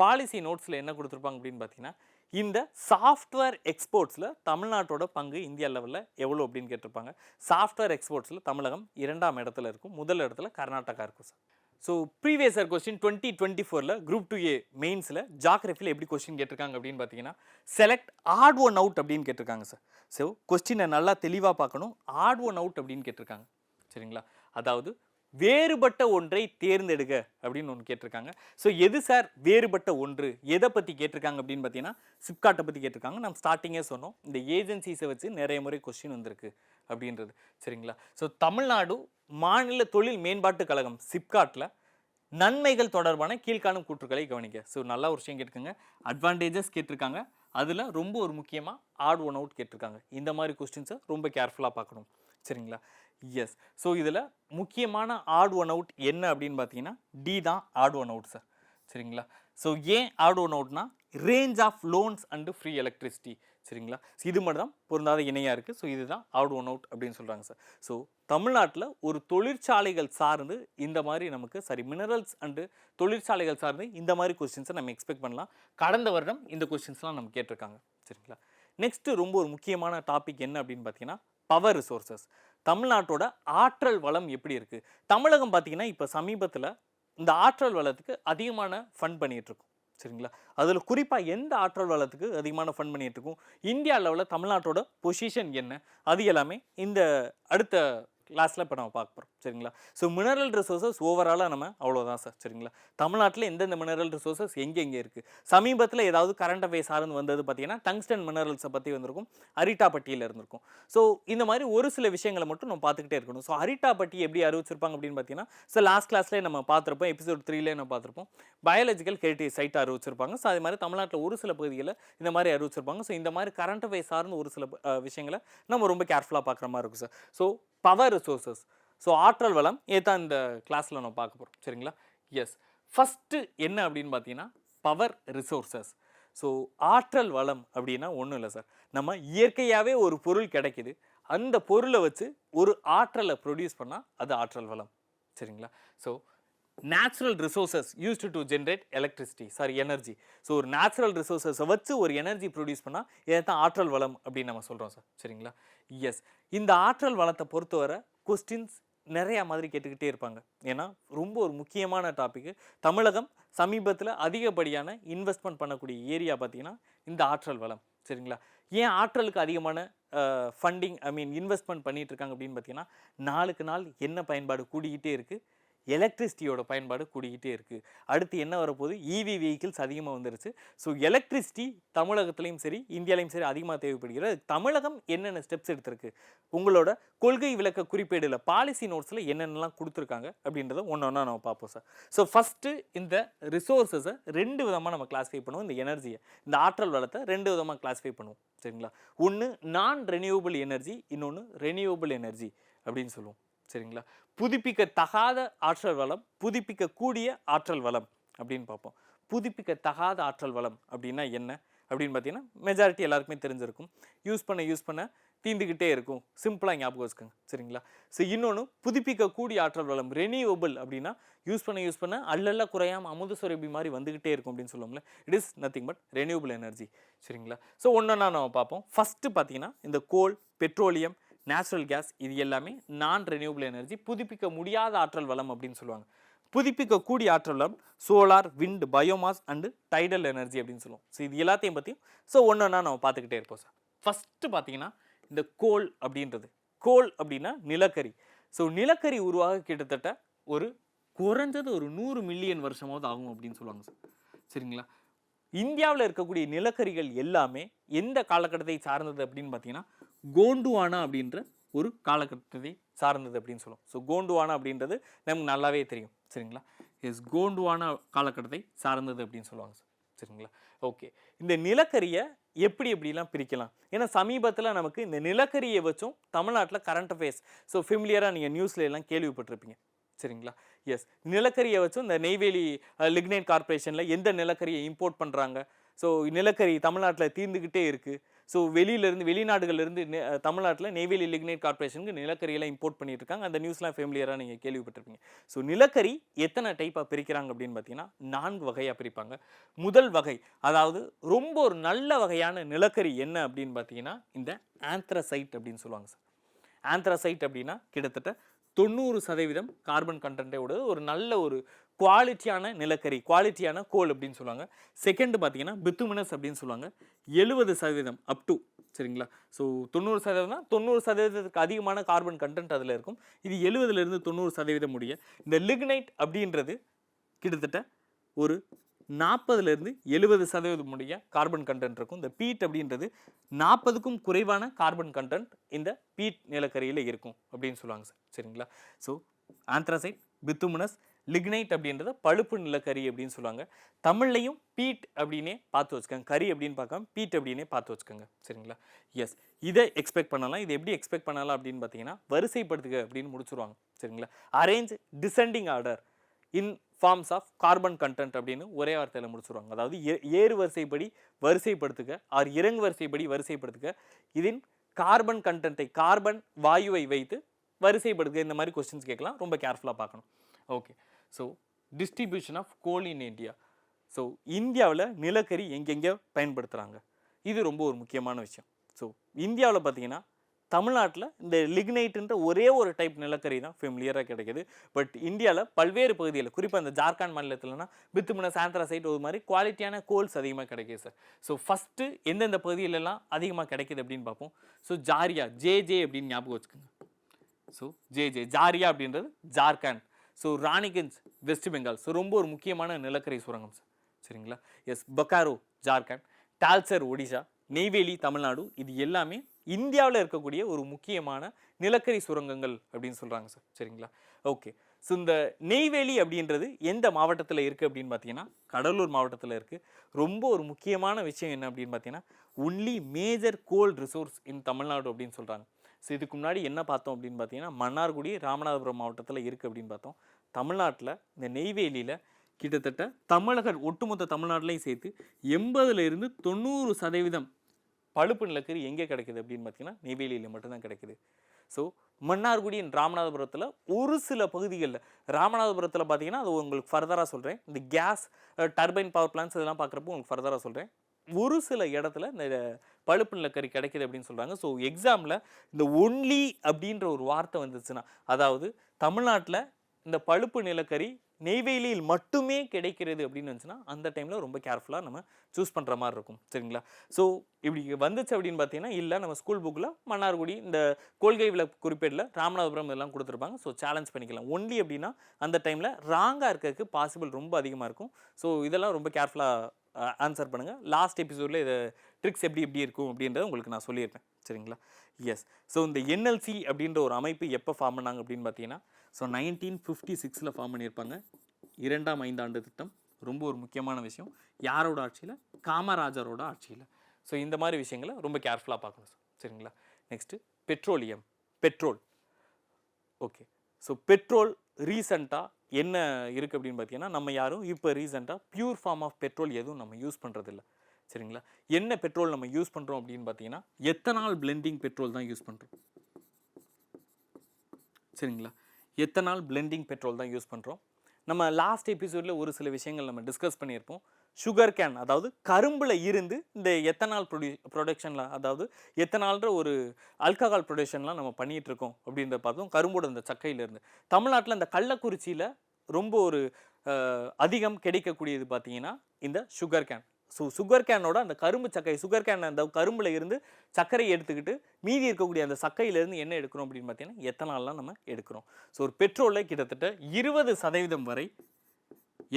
பாலிசி நோட்ஸில் என்ன கொடுத்துருப்பாங்க அப்படின்னு பார்த்தீங்கன்னா, இந்த சாஃப்ட்வேர் எக்ஸ்போர்ட்ஸில் தமிழ்நாட்டோட பங்கு இந்தியா லெவலில் எவ்வளோ அப்படின்னு கேட்டிருப்பாங்க. சாஃப்ட்வேர் எக்ஸ்போர்ட்ஸில் தமிழகம் 2ஆம் இடத்துல இருக்கும். முதல் இடத்துல கர்நாடகா இருக்கும் sir. So previous year question 2024 group 2A மெயின்ஸில் ஜாகிரஃபியில் எப்படி கொஸ்டின் கேட்டிருக்காங்க அப்படின்னு பார்த்தீங்கன்னா, செலக்ட் ஆட் ஒன் அவுட் அப்படின்னு கேட்டிருக்காங்க சார். ஸோ கொஸ்டினை நல்லா தெளிவாக பார்க்கணும். ஆட் ஒன் அவுட் அப்படின்னு கேட்டிருக்காங்க. சரிங்களா? அதாவது வேறுபட்ட ஒன்றை தேர்ந்தெடுக்க அப்படின்னு ஒன்று கேட்டிருக்காங்க. ஸோ எது சார் வேறுபட்ட ஒன்று, எதை பற்றி கேட்டிருக்காங்க அப்படின்னு பார்த்தீங்கன்னா சிப்காட்டை பற்றி கேட்டிருக்காங்க. நம்ம ஸ்டார்டிங்கே சொன்னோம், இந்த ஏஜென்சிஸை வச்சு நிறைய முறை கொஸ்டின் வந்திருக்கு அப்படின்றது. சரிங்களா? ஸோ தமிழ்நாடு மாநில தொழில் மேம்பாட்டு கழகம் சிப்காட்டில் நன்மைகள் தொடர்பான கீழ்காணும் கூற்றுக்களை கவனிக்க. ஸோ நல்லா ஒரு விஷயம் கேட்டுக்கோங்க. அட்வான்டேஜஸ் கேட்டிருக்காங்க. அதில் ரொம்ப ஒரு முக்கியமாக ஆட் ஒன் அவுட் கேட்டிருக்காங்க. இந்த மாதிரி கொஸ்டின்ஸை ரொம்ப கேர்ஃபுல்லாக பார்க்கணும். சரிங்களா? எஸ். ஸோ இதில் முக்கியமான ஆட் ஒன் அவுட் என்ன அப்படின்னு பார்த்தீங்கன்னா டி தான் ஆட் ஒன் அவுட் சார். சரிங்களா? ஸோ ஏன் ஆட் ஒன் அவுட்னா range of loans and free electricity. சரிங்களா? இது மட்டும் தான் பொருந்தாத இணையாக இருக்குது. ஸோ இதுதான் ஆட் ஒன் அவுட் அப்படின்னு சொல்கிறாங்க சார். ஸோ தமிழ்நாட்டில் ஒரு தொழிற்சாலைகள் சார்ந்து இந்த மாதிரி நமக்கு மினரல்ஸ் அண்டு தொழிற்சாலைகள் சார்ந்து இந்த மாதிரி கொஸ்டின்ஸை நம்ம எக்ஸ்பெக்ட் பண்ணலாம். கடந்த வருடம் இந்த கொஸ்டின்ஸ்லாம் நம்ம கேட்டிருக்காங்க. சரிங்களா? நெக்ஸ்ட்டு ரொம்ப ஒரு முக்கியமான டாபிக் என்ன அப்படின்னு பார்த்தீங்கன்னா பவர் ரிசோர்ஸஸ். தமிழ்நாட்டோட ஆற்றல் வளம் எப்படி இருக்குது? தமிழகம் பார்த்தீங்கன்னா இப்போ சமீபத்தில் இந்த ஆற்றல் வளத்துக்கு அதிகமான ஃபண்ட் பண்ணிகிட்டு இருக்கும். சரிங்களா? அதில் குறிப்பாக எந்த ஆற்றல் வளத்துக்கு அதிகமான ஃபண்ட் பண்ணிகிட்டு இருக்கும், இந்தியா லெவலில் தமிழ்நாட்டோட பொசிஷன் என்ன, அது எல்லாமே இந்த அடுத்த கிளாஸில் இப்போ நம்ம பார்க்க போகிறோம். சரிங்களா? ஸோ மினரல் ரிசோர்ஸஸ் ஓவராலாக நம்ம அவ்வளோதான் சார். சரிங்களா? தமிழ்நாட்டில் எந்தெந்த மினரல் ரிசோர்ஸஸ் எங்கே இருக்குது, சமீபத்தில் ஏதாவது கரண்ட் அஃபேர்ஸ் சார்ந்து வந்தது பார்த்தீங்கன்னா டங்ஸ்டன் மினரல்ஸை பற்றி வந்திருக்கும், அரிட்டாப்பட்டியில் இருந்திருக்கும். ஸோ இந்த மாதிரி ஒரு சில விஷயங்களை மட்டும் நம்ம பார்த்துக்கிட்டே இருக்கணும். ஸோ அரிட்டாப்பட்டி எப்படி அறிவிச்சிருப்பாங்க அப்படின்னு பார்த்தீங்கன்னா, ஸோ லாஸ்ட் கிளாஸ்லேயே நம்ம பார்த்துருப்போம், எபிசோட் 3லேயே நம்ம பார்த்துருப்போம், பயாலஜிக்கல் ஹெரிட்டேஜ் சைட்டை அறிவிச்சிருப்பாங்க. ஸோ அது மாதிரி தமிழ்நாட்டில் ஒரு சில பகுதிகளில் இந்த மாதிரி அறிவிச்சிருப்பாங்க. ஸோ இந்த மாதிரி கரண்ட் அஃபேர்ஸ் சார்ந்து ஒரு சில விஷயங்களை நம்ம ரொம்ப கேர்ஃபுல்லாக பார்க்குற மாதிரி இருக்கும் sir. So power resources, so ஆற்றல் வளம் ஏதான் இந்த கிளாஸில் நம்ம பார்க்க போகிறோம். சரிங்களா? எஸ். ஃபஸ்ட்டு என்ன அப்படின்னு பார்த்தீங்கன்னா பவர் ரிசோர்ஸஸ். ஸோ ஆற்றல் வளம் அப்படின்னா ஒன்றும் இல்லை சார், நம்ம இயற்கையாகவே ஒரு பொருள் கிடைக்கிது, அந்த பொருளை வச்சு ஒரு ஆற்றலை ப்ரொடியூஸ் பண்ணால் அது ஆற்றல் வளம். சரிங்களா? So natural resources used to generate electricity energy. So ஒரு நேச்சுரல் ரிசோர்ஸஸை வச்சு ஒரு எனர்ஜி ப்ரொடியூஸ் பண்ணால் இதைத்தான் ஆற்றல் வளம் அப்படின்னு நம்ம சொல்கிறோம் சார். சரிங்களா? எஸ். இந்த ஆற்றல் வளத்தை பொறுத்தவரை கொஸ்டின்ஸ் நிறையா மாதிரி கேட்டுக்கிட்டே இருப்பாங்க. ஏன்னா ரொம்ப ஒரு முக்கியமான டாப்பிக்கு. தமிழகம் சமீபத்தில் அதிகப்படியான இன்வெஸ்ட்மெண்ட் பண்ணக்கூடிய ஏரியா பார்த்திங்கன்னா இந்த ஆற்றல் வளம். சரிங்களா? ஏன் ஆற்றலுக்கு அதிகமான ஃபண்டிங் இன்வெஸ்ட்மெண்ட் பண்ணிகிட்டு இருக்காங்க அப்படின்னு பார்த்தீங்கன்னா நாளுக்கு நாள் என்ன பயன்பாடு கூடிக்கிட்டே இருக்குது, எலக்ட்ரிசிட்டியோட பயன்பாடு கூடிக்கிட்டே இருக்குது. அடுத்து என்ன வரப்போகுது, இவி வெஹிக்கிள்ஸ் அதிகமாக வந்துருச்சு. ஸோ எலக்ட்ரிசிட்டி தமிழகத்துலேயும் சரி இந்தியாலையும் சரி அதிகமாக தேவைப்படுகிறது. தமிழகம் என்னென்ன ஸ்டெப்ஸ் எடுத்திருக்கு, உங்களோட கொள்கை விளக்க குறிப்பேடில் பாலிசி நோட்ஸில் என்னென்னலாம் கொடுத்துருக்காங்க அப்படின்றத ஒன்று ஒன்றா நம்ம பார்ப்போம் சார். ஸோ ஃபஸ்ட்டு இந்த ரிசோர்ஸஸை 2 விதமாக நம்ம கிளாஸிஃபை பண்ணுவோம். இந்த எனர்ஜியை, இந்த ஆற்றல் வளத்தை 2 விதமாக கிளாஸிஃபை பண்ணுவோம். சரிங்களா? ஒன்று நான் ரெனியூவபிள் எனர்ஜி, இன்னொன்று ரெனியூவபிள் எனர்ஜி அப்படின்னு சொல்லுவோம். சரிங்களா? புதுப்பிக்கத்தகாத ஆற்றல் வளம், புதுப்பிக்கக்கூடிய ஆற்றல் வளம் அப்படின்னு பார்ப்போம். புதுப்பிக்கத்தகாத ஆற்றல் வளம் அப்படின்னா என்ன அப்படின்னு பார்த்தீங்கன்னா மெஜாரிட்டி எல்லாருக்குமே தெரிஞ்சிருக்கும். யூஸ் பண்ண தீந்துக்கிட்டே இருக்கும். சிம்பிளாக ஞாபகம் வச்சுக்கோங்க. சரிங்களா? ஸோ இன்னொன்று புதுப்பிக்கக்கூடிய ஆற்றல் வளம் ரெனியூவபிள் அப்படின்னா யூஸ் பண்ண அல்லல்ல குறையாமல் அமுத சுரபி மாதிரி வந்துக்கிட்டே இருக்கும் அப்படின்னு சொல்லுவோம்ல. It is nothing but renewable energy. சரிங்களா? ஸோ ஒன்றா நம்ம பார்ப்போம். ஃபஸ்ட்டு பார்த்தீங்கன்னா இந்த கோல், பெட்ரோலியம், நேச்சுரல் கேஸ் இது எல்லாமே நான் ரெனியூவபிள் எனர்ஜி, புதுப்பிக்க முடியாத ஆற்றல் வளம் அப்படின்னு சொல்லுவாங்க. புதுப்பிக்கக்கூடிய ஆற்றல் வளம் solar, wind, biomass and tidal energy அப்படின்னு சொல்லுவோம். ஸோ இது எல்லாத்தையும் பற்றியும் ஸோ ஒன்றா நம்ம பார்த்துக்கிட்டே இருப்போம் சார். ஃபஸ்ட்டு பார்த்தீங்கன்னா இந்த கோல் அப்படின்றது, கோல் அப்படின்னா நிலக்கரி. ஸோ நிலக்கரி உருவாக கிட்டத்தட்ட ஒரு குறைஞ்சது ஒரு 100 மில்லியன் வருஷமாவது ஆகும் அப்படின்னு சொல்லுவாங்க சார். சரிங்களா? இந்தியாவில் இருக்கக்கூடிய நிலக்கரிகள் எல்லாமே எந்த காலகட்டத்தை சார்ந்தது அப்படின்னு பார்த்தீங்கன்னா கோண்டுவானா அப்படின்ற ஒரு காலகட்டத்தை சார்ந்தது அப்படின்னு சொல்லுவோம். ஸோ கோண்டுவானா அப்படின்றது நமக்கு நல்லாவே தெரியும். சரிங்களா? எஸ், கோண்டுவானா காலகட்டத்தை சார்ந்தது அப்படின்னு சொல்லுவாங்க சார். சரிங்களா? ஓகே, இந்த நிலக்கரியை எப்படிலாம் பிரிக்கலாம்? ஏன்னா சமீபத்தில் நமக்கு இந்த நிலக்கரியை வச்சும் தமிழ்நாட்டில் கரண்ட் அஃபேர்ஸ் ஸோ ஃபெமிலியராக நீங்கள் நியூஸில் எல்லாம் கேள்விப்பட்டிருப்பீங்க. சரிங்களா? எஸ், நிலக்கரியை வச்சும் இந்த நெய்வேலி லிக்னைட் கார்பரேஷனில் எந்த நிலக்கரியை இம்போர்ட் பண்ணுறாங்க, ஸோ நிலக்கரி தமிழ்நாட்டில் தீர்ந்துக்கிட்டே இருக்குது. ஸோ வெளிநாடுகள்லேருந்து தமிழ்நாட்டில் நெய்வேலி லிக்னைட் கார்பரேஷனுக்கு நிலக்கரியெல்லாம் இம்போர்ட் பண்ணிட்டு இருக்காங்க. அந்த நியூஸ்லாம் ஃபேமிலியராக நீங்கள் கேள்விப்பட்டிருப்பீங்க. ஸோ நிலக்கரி எத்தனை டைப்பாக பிரிக்கிறாங்க அப்படின்னு பார்த்தீங்கன்னா 4 வகையாக பிரிப்பாங்க. முதல் வகை, அதாவது ரொம்ப ஒரு நல்ல வகையான நிலக்கரி என்ன அப்படின்னு பார்த்தீங்கன்னா இந்த ஆந்த்ரசைட் அப்படின்னு சொல்லுவாங்க சார். ஆந்த்ரசைட் அப்படின்னா கிட்டத்தட்ட 90% கார்பன் கண்டென்ட்டோட ஒரு நல்ல ஒரு குவாலிட்டியான நிலக்கரி, குவாலிட்டியான கோல் அப்படின்னு சொல்லுவாங்க. செகண்ட் பார்த்தீங்கன்னா பித்துமினஸ் அப்படின்னு சொல்லுவாங்க. 70% அப் டு, சரிங்களா? ஸோ 90% 90%க்கு அதிகமான கார்பன் கண்டென்ட் அதில் இருக்கும். இது 70லேருந்து 90% முடிய. இந்த லிக்னைட் அப்படின்றது கிட்டத்தட்ட ஒரு 40லேருந்து 70% முடிய கார்பன் கண்டென்ட் இருக்கும். இந்த பீட் அப்படின்றது 40க்கும் குறைவான கார்பன் கண்டென்ட் இந்த பீட் நிலக்கரியில் இருக்கும் அப்படின்னு சொல்லுவாங்க சார். சரிங்களா? ஸோ ஆந்த்ரசைட், பித்துமினஸ், லிக்னைட் அப்படின்றத பழுப்பு நிலக்கரி அப்படின்னு சொல்லுவாங்க. தமிழ்லையும் பீட் அப்படின்னே பார்த்து வச்சுக்கோங்க. கரி அப்படின்னு பார்க்காம பீட் அப்படின்னே பார்த்து வச்சுக்கோங்க. சரிங்களா? எஸ், இதை எக்ஸ்பெக்ட் பண்ணலாம். இது எப்படி எக்ஸ்பெக்ட் பண்ணலாம் அப்படின்னு பார்த்தீங்கன்னா வரிசைப்படுத்துக அப்படின்னு முடிச்சுருவாங்க. சரிங்களா? Arrange descending order in forms of carbon content அப்படின்னு ஒரே வார்த்தையில் முடிச்சுருவாங்க. அதாவது ஏறு வரிசைப்படி வரிசைப்படுத்துக ஆர் இறங்கு வரிசைப்படி வரிசைப்படுத்துக, இதின் கார்பன் கண்டென்ட்டை கார்பன் வாயுவை வைத்து வரிசைப்படுத்துக. இந்த மாதிரி கொஸ்டின்ஸ் கேட்கலாம். ரொம்ப கேர்ஃபுல்லாக பார்க்கணும். Okay, so distribution of coal in India. So இந்தியாவில் நிலக்கரி எங்கெங்கே பயன்படுத்துகிறாங்க, இது ரொம்ப ஒரு முக்கியமான விஷயம். ஸோ இந்தியாவில் பார்த்தீங்கன்னா தமிழ்நாட்டில் இந்த லிக்னைட்டுன்ற ஒரே ஒரு டைப் நிலக்கரி தான் ஃபெமிலியராக கிடைக்கிது. பட் இந்தியாவில் பல்வேறு பகுதியில், குறிப்பாக இந்த ஜார்க்கண்ட் மாநிலத்தில்னா பித்துமினஸ், ஆந்த்ரசைட் ஒரு மாதிரி குவாலிட்டியான கோல்ஸ் அதிகமாக கிடைக்கிது சார். ஸோ ஃபஸ்ட்டு எந்தெந்த பகுதியிலலாம் அதிகமாக கிடைக்கிது அப்படின்னு பார்ப்போம். ஸோ ஜாரியா, ஜே அப்படின்னு ஞாபகம் வச்சுக்கோங்க. ஸோ ஜாரியா அப்படின்றது Jharkhand. So Raniganj west Bengal. So ரொம்ப ஒரு முக்கியமான நிலக்கரி சுரங்கம் சார். சரிங்களா? எஸ், பக்காரோ ஜார்க்கண்ட், டால்சர் ஒடிஷா, நெய்வேலி தமிழ்நாடு, இது எல்லாமே இந்தியாவில் இருக்கக்கூடிய ஒரு முக்கியமான நிலக்கரி சுரங்கங்கள் அப்படின்னு சொல்கிறாங்க சார். சரிங்களா? ஓகே, ஸோ இந்த நெய்வேலி அப்படின்றது எந்த மாவட்டத்தில் இருக்குது அப்படின்னு பார்த்தீங்கன்னா கடலூர் மாவட்டத்தில் இருக்குது. ரொம்ப ஒரு முக்கியமான விஷயம் என்ன அப்படின்னு பார்த்தீங்கன்னா ஒன்லி மேஜர் கோல் ரிசோர்ஸ் இன் தமிழ்நாடு அப்படின்னு சொல்கிறாங்க. ஸோ இதுக்கு முன்னாடி என்ன பார்த்தோம் அப்படின்னு பார்த்தீங்கன்னா மன்னார்குடி, ராமநாதபுரம் மாவட்டத்தில் இருக்குது அப்படின்னு பார்த்தோம். தமிழ்நாட்டில் இந்த நெய்வேலியில் கிட்டத்தட்ட ஒட்டுமொத்த தமிழ்நாட்டிலையும் சேர்த்து 80லேருந்து 90% பழுப்பு நிலக்கரி எங்கே கிடைக்குது அப்படின்னு பார்த்தீங்கன்னா நெய்வேலியில் மட்டும்தான் கிடைக்குது. ஸோ மன்னார்குடி ராமநாதபுரத்தில் ஒரு சில பகுதிகளில், ராமநாதபுரத்தில் பார்த்தீங்கன்னா அது உங்களுக்கு ஃபர்தராக சொல்கிறேன். இந்த கேஸ் டர்பைன் பவர் பிளான்ஸ் இதெல்லாம் பார்க்குறப்போ உங்களுக்கு ஃபர்தராக சொல்கிறேன். ஒரு சில இடத்துல இந்த பழுப்பு நிலக்கரி கிடைக்குது அப்படின்னு சொல்கிறாங்க. ஸோ எக்ஸாமில் இந்த ஒன்லி அப்படின்ற ஒரு வார்த்தை வந்துச்சுன்னா, அதாவது தமிழ்நாட்டில் இந்த பழுப்பு நிலக்கரி நெய்வேலியில் மட்டுமே கிடைக்கிறது அப்படின்னு வந்துச்சுன்னா அந்த டைமில் ரொம்ப கேர்ஃபுல்லாக நம்ம சூஸ் பண்ணுற மாதிரி இருக்கும். சரிங்களா? ஸோ இப்படி வந்துச்சு அப்படின்னு பார்த்தீங்கன்னா இல்லை, நம்ம ஸ்கூல் புக்கில் மன்னார்குடி இந்த கொள்கை விளக்க குறிப்பேடில் ராமநாதபுரம் இதெல்லாம் கொடுத்துருப்பாங்க. ஸோ சேலஞ்ச் பண்ணிக்கலாம். ஒன்லி அப்படின்னா அந்த டைமில் ராங்காக இருக்கிறதுக்கு பாசிபிள் ரொம்ப அதிகமாக இருக்கும். ஸோ இதெல்லாம் ரொம்ப கேர்ஃபுல்லாக ஆன்சர் பண்ணுங்கள். லாஸ்ட் எபிசோடில் இதை ட்ரிக்ஸ் எப்படி இருக்கும் அப்படின்றத உங்களுக்கு நான் சொல்லியிருப்பேன். சரிங்களா? எஸ், ஸோ இந்த என்எல்சி அப்படின்ற ஒரு அமைப்பு எப்போ ஃபார்ம் பண்ணாங்க அப்படின்னு பார்த்தீங்கன்னா ஸோ 1956 ஃபார்ம் பண்ணியிருப்பாங்க. 2ஆம் ஐந்தாண்டு திட்டம் ரொம்ப ஒரு முக்கியமான விஷயம். யாரோட ஆட்சியில்? காமராஜரோட ஆட்சியில். ஸோ இந்த மாதிரி விஷயங்களை ரொம்ப கேர்ஃபுல்லாக பார்க்கணும் சார். சரிங்களா? Next petrol. Okay, so petrol ரீசெண்டாக என்ன இருக்குது அப்படின்னு பார்த்தீங்கன்னா நம்ம யாரும் இப்போ ரீசெண்டாக பியூர் ஃபார்ம் ஆஃப் பெட்ரோல் எதுவும் நம்ம யூஸ் பண்ணுறதில்ல. சரிங்களா. என்ன பெட்ரோல் நம்ம யூஸ் பண்ணுறோம் அப்படின்னு பார்த்தீங்கன்னா எத்தனால் பிளெண்டிங் பெட்ரோல் தான் யூஸ் பண்ணுறோம். சரிங்களா, எத்தனால் பிளெண்டிங் பெட்ரோல் தான் யூஸ் பண்ணுறோம். நம்ம லாஸ்ட் எபிசோடில் ஒரு சில விஷயங்கள் நம்ம டிஸ்கஸ் பண்ணியிருப்போம். சுகர் கேன், அதாவது கரும்பில் இருந்து இந்த எத்தனால் ப்ரொடக்ஷனில், அதாவது எத்தனால்ன்ற ஒரு ஆல்கஹால் ப்ரொடக்ஷன்லாம் நம்ம பண்ணிகிட்டு இருக்கோம் அப்படின்றத பார்த்தோம். கரும்போட இந்த சக்கையிலேருந்து தமிழ்நாட்டில் இந்த கள்ளக்குறிச்சியில் ரொம்ப ஒரு அதிகம் கிடைக்கக்கூடியது பார்த்தீங்கன்னா இந்த சுகர் கேன். ஸோ சுகர் கேனோட அந்த கரும்பு சக்கை, சுகர் கேன் அந்த கரும்பில் இருந்து சர்க்கரை எடுத்துக்கிட்டு மீதி இருக்கக்கூடிய அந்த சக்கையிலேருந்து என்ன எடுக்கிறோம் அப்படின்னு பார்த்தீங்கன்னா எத்தனால்லாம் நம்ம எடுக்கிறோம். ஸோ ஒரு பெட்ரோலில் கிட்டத்தட்ட 20% வரை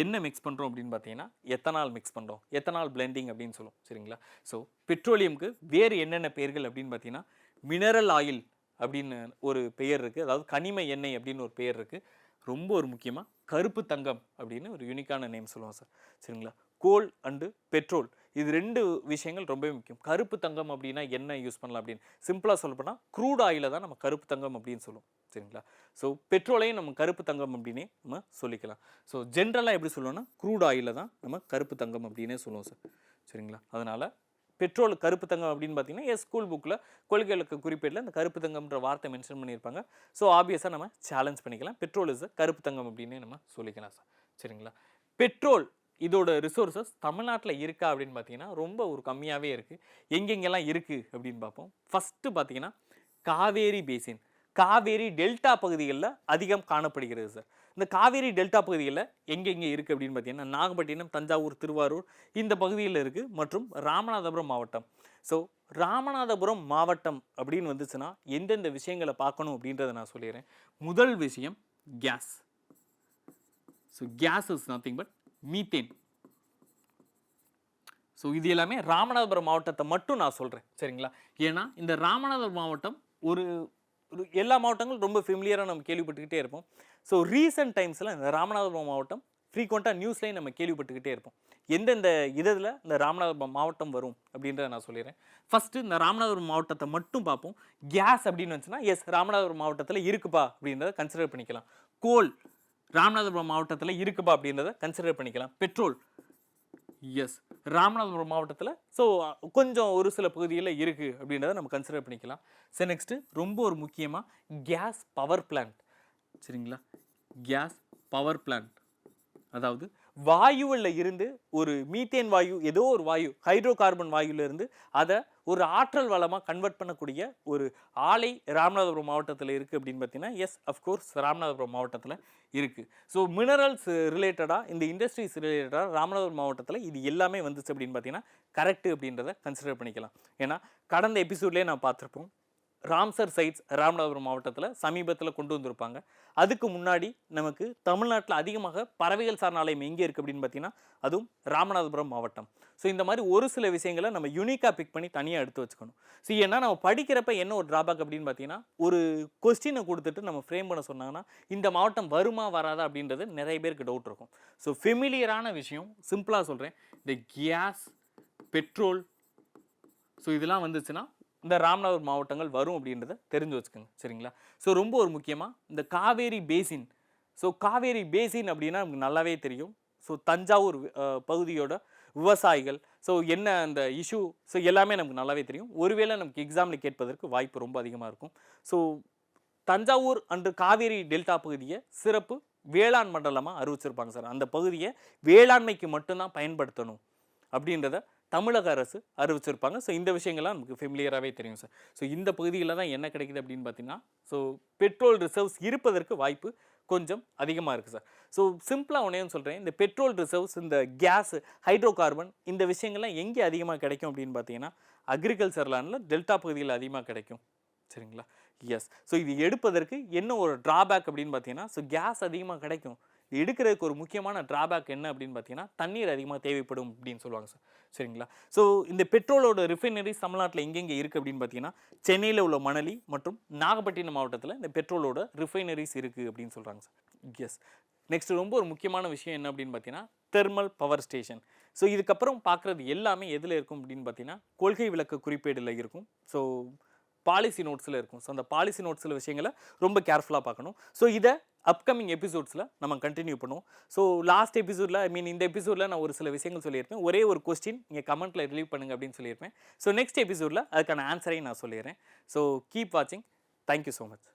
என்ன மிக்ஸ் பண்ணுறோம் அப்படின்னு பார்த்தீங்கன்னா எத்தனால் மிக்ஸ் பண்ணுறோம். எத்தனால் பிளெண்டிங் அப்படின்னு சொல்லுவோம். சரிங்களா. ஸோ பெட்ரோலியமுக்கு வேறு என்னென்ன பெயர்கள் அப்படின்னு பார்த்தீங்கன்னா மினரல் ஆயில் அப்படின்னு ஒரு பெயர் இருக்குது, அதாவது கனிம எண்ணெய் அப்படின்னு ஒரு பெயர் இருக்குது. ரொம்ப ஒரு முக்கியமாக கருப்பு தங்கம் அப்படின்னு ஒரு யூனிக்கான நேம் சொல்லுவோம் சார். சரிங்களா. கோல் அண்டு பெட்ரோல், இது 2 விஷயங்கள் ரொம்ப முக்கியம். கருப்பு தங்கம் அப்படின்னா என்ன யூஸ் பண்ணலாம் அப்படின்னு சிம்பிளாக சொல்லப்போனால் க்ரூட் ஆயிலை தான் நம்ம கருப்பு தங்கம் அப்படின்னு சொல்லுவோம். சரிங்களா. ஸோ பெட்ரோலையும் நம்ம கருப்பு தங்கம் அப்படின்னே நம்ம சொல்லிக்கலாம். ஸோ ஜென்ரலாக எப்படி சொல்லுவோம்னா க்ரூட் ஆயிலை தான் நம்ம கருப்பு தங்கம் அப்படின்னே சொல்லுவோம் சார். சரிங்களா. அதனால் பெட்ரோல் கருப்பு தங்கம் அப்படின்னு பார்த்தீங்கன்னா ஸ்கூல் புக்கில் கொள்கைகளுக்கு குறிப்பேட்டில் இந்த கருப்பு தங்கம்ன்ற வார்த்தை மென்ஷன் பண்ணியிருப்பாங்க. ஸோ ஆப்வியஸாக நம்ம சேலஞ்ச் பண்ணிக்கலாம், பெட்ரோல் இஸ் கருப்பு தங்கம் அப்படின்னே நம்ம சொல்லிக்கலாம் சார். சரிங்களா. பெட்ரோல் இதோட ரிசோர்ஸஸ் தமிழ்நாட்டில் இருக்கா அப்படின்னு பார்த்தீங்கன்னா ரொம்ப ஒரு கம்மியாகவே இருக்குது. எங்கெங்கெல்லாம் இருக்குது அப்படின்னு பார்ப்போம். ஃபஸ்ட்டு பார்த்தீங்கன்னா காவேரி பேசின், காவேரி டெல்டா பகுதிகளில் அதிகம் காணப்படுகிறது சார். இந்த காவேரி டெல்டா பகுதிகளில் எங்கெங்கே இருக்குது அப்படின்னு பார்த்தீங்கன்னா நாகப்பட்டினம், தஞ்சாவூர், திருவாரூர் இந்த பகுதியில் இருக்குது, மற்றும் ராமநாதபுரம் மாவட்டம். ஸோ ராமநாதபுரம் மாவட்டம் அப்படின்னு வந்துச்சுன்னா எந்தெந்த விஷயங்களை பார்க்கணும் அப்படின்றத நான் சொல்லிடுறேன். முதல் விஷயம் gas. So gas is nothing but methane. So இது எல்லாமே ராமநாதபுரம் மாவட்டத்தை மட்டும் நான் சொல்கிறேன். சரிங்களா. ஏன்னா இந்த ராமநாதபுரம் மாவட்டம் ஒரு எல்லா மாவட்டங்களும் ரொம்ப ஃபெமிலியராக நம்ம கேள்விப்பட்டுக்கிட்டே இருப்போம். ஸோ ரீசெண்ட் டைம்ஸில் இந்த ராமநாதபுரம் மாவட்டம் ஃப்ரீக்வெண்ட்டாக நியூஸ்லேயும் நம்ம கேள்விப்பட்டுக்கிட்டே இருப்போம். எந்தெந்த இதில் இந்த ராமநாதபுரம் மாவட்டம் வரும் அப்படின்றத நான் சொல்லிடுறேன். ஃபஸ்ட்டு இந்த ராமநாதபுரம் மாவட்டத்தை மட்டும் பார்ப்போம். கேஸ் அப்படின்னு வந்துச்சுன்னா ராமநாதபுரம் மாவட்டத்தில் இருக்குப்பா அப்படின்றத கன்சிடர் பண்ணிக்கலாம். கோல் ராமநாதபுரம் மாவட்டத்தில் இருக்குப்பா அப்படின்றத கன்சிடர் பண்ணிக்கலாம். பெட்ரோல் ராமநாதபுரம் மாவட்டத்தில் ஸோ கொஞ்சம் ஒரு சில பகுதியில் இருக்குது அப்படின்றத நம்ம கன்சிடர் பண்ணிக்கலாம். சரி, நெக்ஸ்ட்டு ரொம்ப ஒரு முக்கியமாக கேஸ் பவர் பிளான்ட். சரிங்களா. கேஸ் பவர் பிளான்ட், அதாவது வாயுவில் இருந்து ஒரு மீத்தேன் வாயு, ஏதோ ஒரு வாயு, ஹைட்ரோ கார்பன் வாயுவிலிருந்து அதை ஒரு ஆற்றல் வளமாக கன்வெர்ட் பண்ணக்கூடிய ஒரு ஆலை ராமநாதபுரம் மாவட்டத்தில் இருக்குது அப்படின்னு பார்த்தீங்கன்னா அஃப்கோர்ஸ் ராமநாதபுரம் மாவட்டத்தில் இருக்குது. ஸோ மினரல்ஸ் ரிலேட்டடாக, இந்த இண்டஸ்ட்ரீஸ் ரிலேட்டடாக ராமநாதபுரம் மாவட்டத்தில் இது எல்லாமே வந்துச்சு அப்படின்னு பார்த்தீங்கன்னா கரெக்டு அப்படின்றத கன்சிடர் பண்ணிக்கலாம். ஏன்னா கடந்த எபிசோட்லேயே நான் பார்த்துருப்போம், ராம்சர் சைட்ஸ் ராமநாதபுரம் மாவட்டத்தில் சமீபத்தில் கொண்டு வந்திருப்பாங்க. அதுக்கு முன்னாடி நமக்கு தமிழ்நாட்டில் அதிகமாக பறவைகள் சார்ந்த ஆலயம் எங்கே இருக்குது அப்படின்னு பார்த்தீங்கன்னா அதுவும் ராமநாதபுரம் மாவட்டம். ஸோ இந்த மாதிரி ஒரு சில விஷயங்களை நம்ம யூனிக்காக பிக் பண்ணி தனியாக எடுத்து வச்சுக்கணும். ஸோ ஏன்னா நம்ம படிக்கிறப்ப என்ன ஒரு ட்ராபேக் அப்படின்னு பார்த்தீங்கன்னா ஒரு கொஸ்டினை கொடுத்துட்டு நம்ம ஃப்ரேம் பண்ண சொன்னாங்கன்னா இந்த மாவட்டம் வருமா வராதா அப்படின்றது நிறைய பேருக்கு டவுட் இருக்கும். ஸோ ஃபெமிலியரான விஷயம் சிம்பிளாக சொல்கிறேன், இந்த கேஸ், பெட்ரோல், ஸோ இதெல்லாம் வந்துச்சுன்னா இந்த ராமநாதபுரம் மாவட்டங்கள் வரும் அப்படின்றத தெரிஞ்சு வச்சுக்கோங்க. சரிங்களா. ஸோ ரொம்ப ஒரு முக்கியமாக இந்த Kaveri basin. So Kaveri basin அப்படின்னா நமக்கு நல்லாவே தெரியும். ஸோ தஞ்சாவூர் பகுதியோட விவசாயிகள், ஸோ என்ன அந்த இஷ்யூ, ஸோ எல்லாமே நமக்கு நல்லாவே தெரியும். ஒருவேளை நமக்கு எக்ஸாமில் கேட்பதற்கு வாய்ப்பு ரொம்ப அதிகமாக இருக்கும். ஸோ தஞ்சாவூர் அன்று காவேரி டெல்டா பகுதியை சிறப்பு வேளாண் மண்டலமாக அறிவிச்சிருப்பாங்க சார். அந்த பகுதியை வேளாண்மைக்கு மட்டும்தான் பயன்படுத்தணும் அப்படின்றத தமிழக அரசு அறிவிச்சிருப்பாங்க. ஸோ இந்த விஷயங்கள்லாம் நமக்கு ஃபெமிலியராகவே தெரியும் சார். ஸோ இந்த பகுதியில் தான் என்ன கிடைக்குது அப்படின்னு பார்த்தீங்கன்னா ஸோ பெட்ரோல் ரிசர்வ்ஸ் இருப்பதற்கு வாய்ப்பு கொஞ்சம் அதிகமாக இருக்குது சார். ஸோ சிம்பிளாக ஒன்றே சொல்கிறேன், இந்த பெட்ரோல் ரிசர்வ்ஸ், இந்த கேஸ், ஹைட்ரோ கார்பன், இந்த விஷயங்கள்லாம் எங்கே அதிகமாக கிடைக்கும் அப்படின்னு பார்த்தீங்கன்னா அக்ரிகல்ச்சர் லேண்டில் டெல்டா பகுதியில் அதிகமாக கிடைக்கும். சரிங்களா. ஸோ இது எடுப்பதற்கு என்ன ஒரு ட்ராபேக் அப்படின்னு பார்த்தீங்கன்னா ஸோ கேஸ் அதிகமாக கிடைக்கும், இது எடுக்கிறதுக்கு ஒரு முக்கியமான ட்ராபேக் என்ன அப்படின்னு பார்த்தீங்கன்னா தண்ணீர் அதிகமாக தேவைப்படும் அப்படின்னு சொல்லுவாங்க சார். சரிங்களா. ஸோ இந்த பெட்ரோலோட ரிஃபைனரிஸ் தமிழ்நாட்டில் எங்கெங்கே இருக்குது அப்படின்னு பார்த்தீங்கன்னா சென்னையில் உள்ள மணலி மற்றும் நாகப்பட்டினம் மாவட்டத்தில் இந்த பெட்ரோலோட ரிஃபைனரிஸ் இருக்குது அப்படின்னு சொல்கிறாங்க சார். நெக்ஸ்ட் ரொம்ப ஒரு முக்கியமான விஷயம் என்ன அப்படின்னு பார்த்தீங்கன்னா தெர்மல் பவர் ஸ்டேஷன். ஸோ இதுக்கப்புறம் பார்க்குறது எல்லாமே எதில் இருக்கும் அப்படின்னு பார்த்தீங்கன்னா கொள்கை விளக்க குறிப்பேடில் இருக்கும். ஸோ பாலிசி நோட்ஸில் இருக்கும். ஸோ அந்த பாலிசி நோட்ஸில் விஷயங்களை ரொம்ப கேர்ஃபுல்லாக பார்க்கணும். ஸோ இதை அப்கமிங் எபிசோட்ஸில் நம்ம கண்டினியூ பண்ணுவோம். ஸோ லாஸ்ட் எபிசோடில் இந்த எபிசோடில் நான் ஒரு சில விஷயங்கள் சொல்லியிருப்பேன். ஒரே ஒரு கொஸ்டின் நீங்கள் கமெண்ட்டில் ரிலீவ் பண்ணுங்க அப்படின்னு சொல்லியிருப்பேன். ஸோ நெக்ஸ்ட் எபிசோடில் அதுக்கான ஆன்சரையும் நான் சொல்லிடுறேன். ஸோ கீப் வாட்சிங். Thank you so much.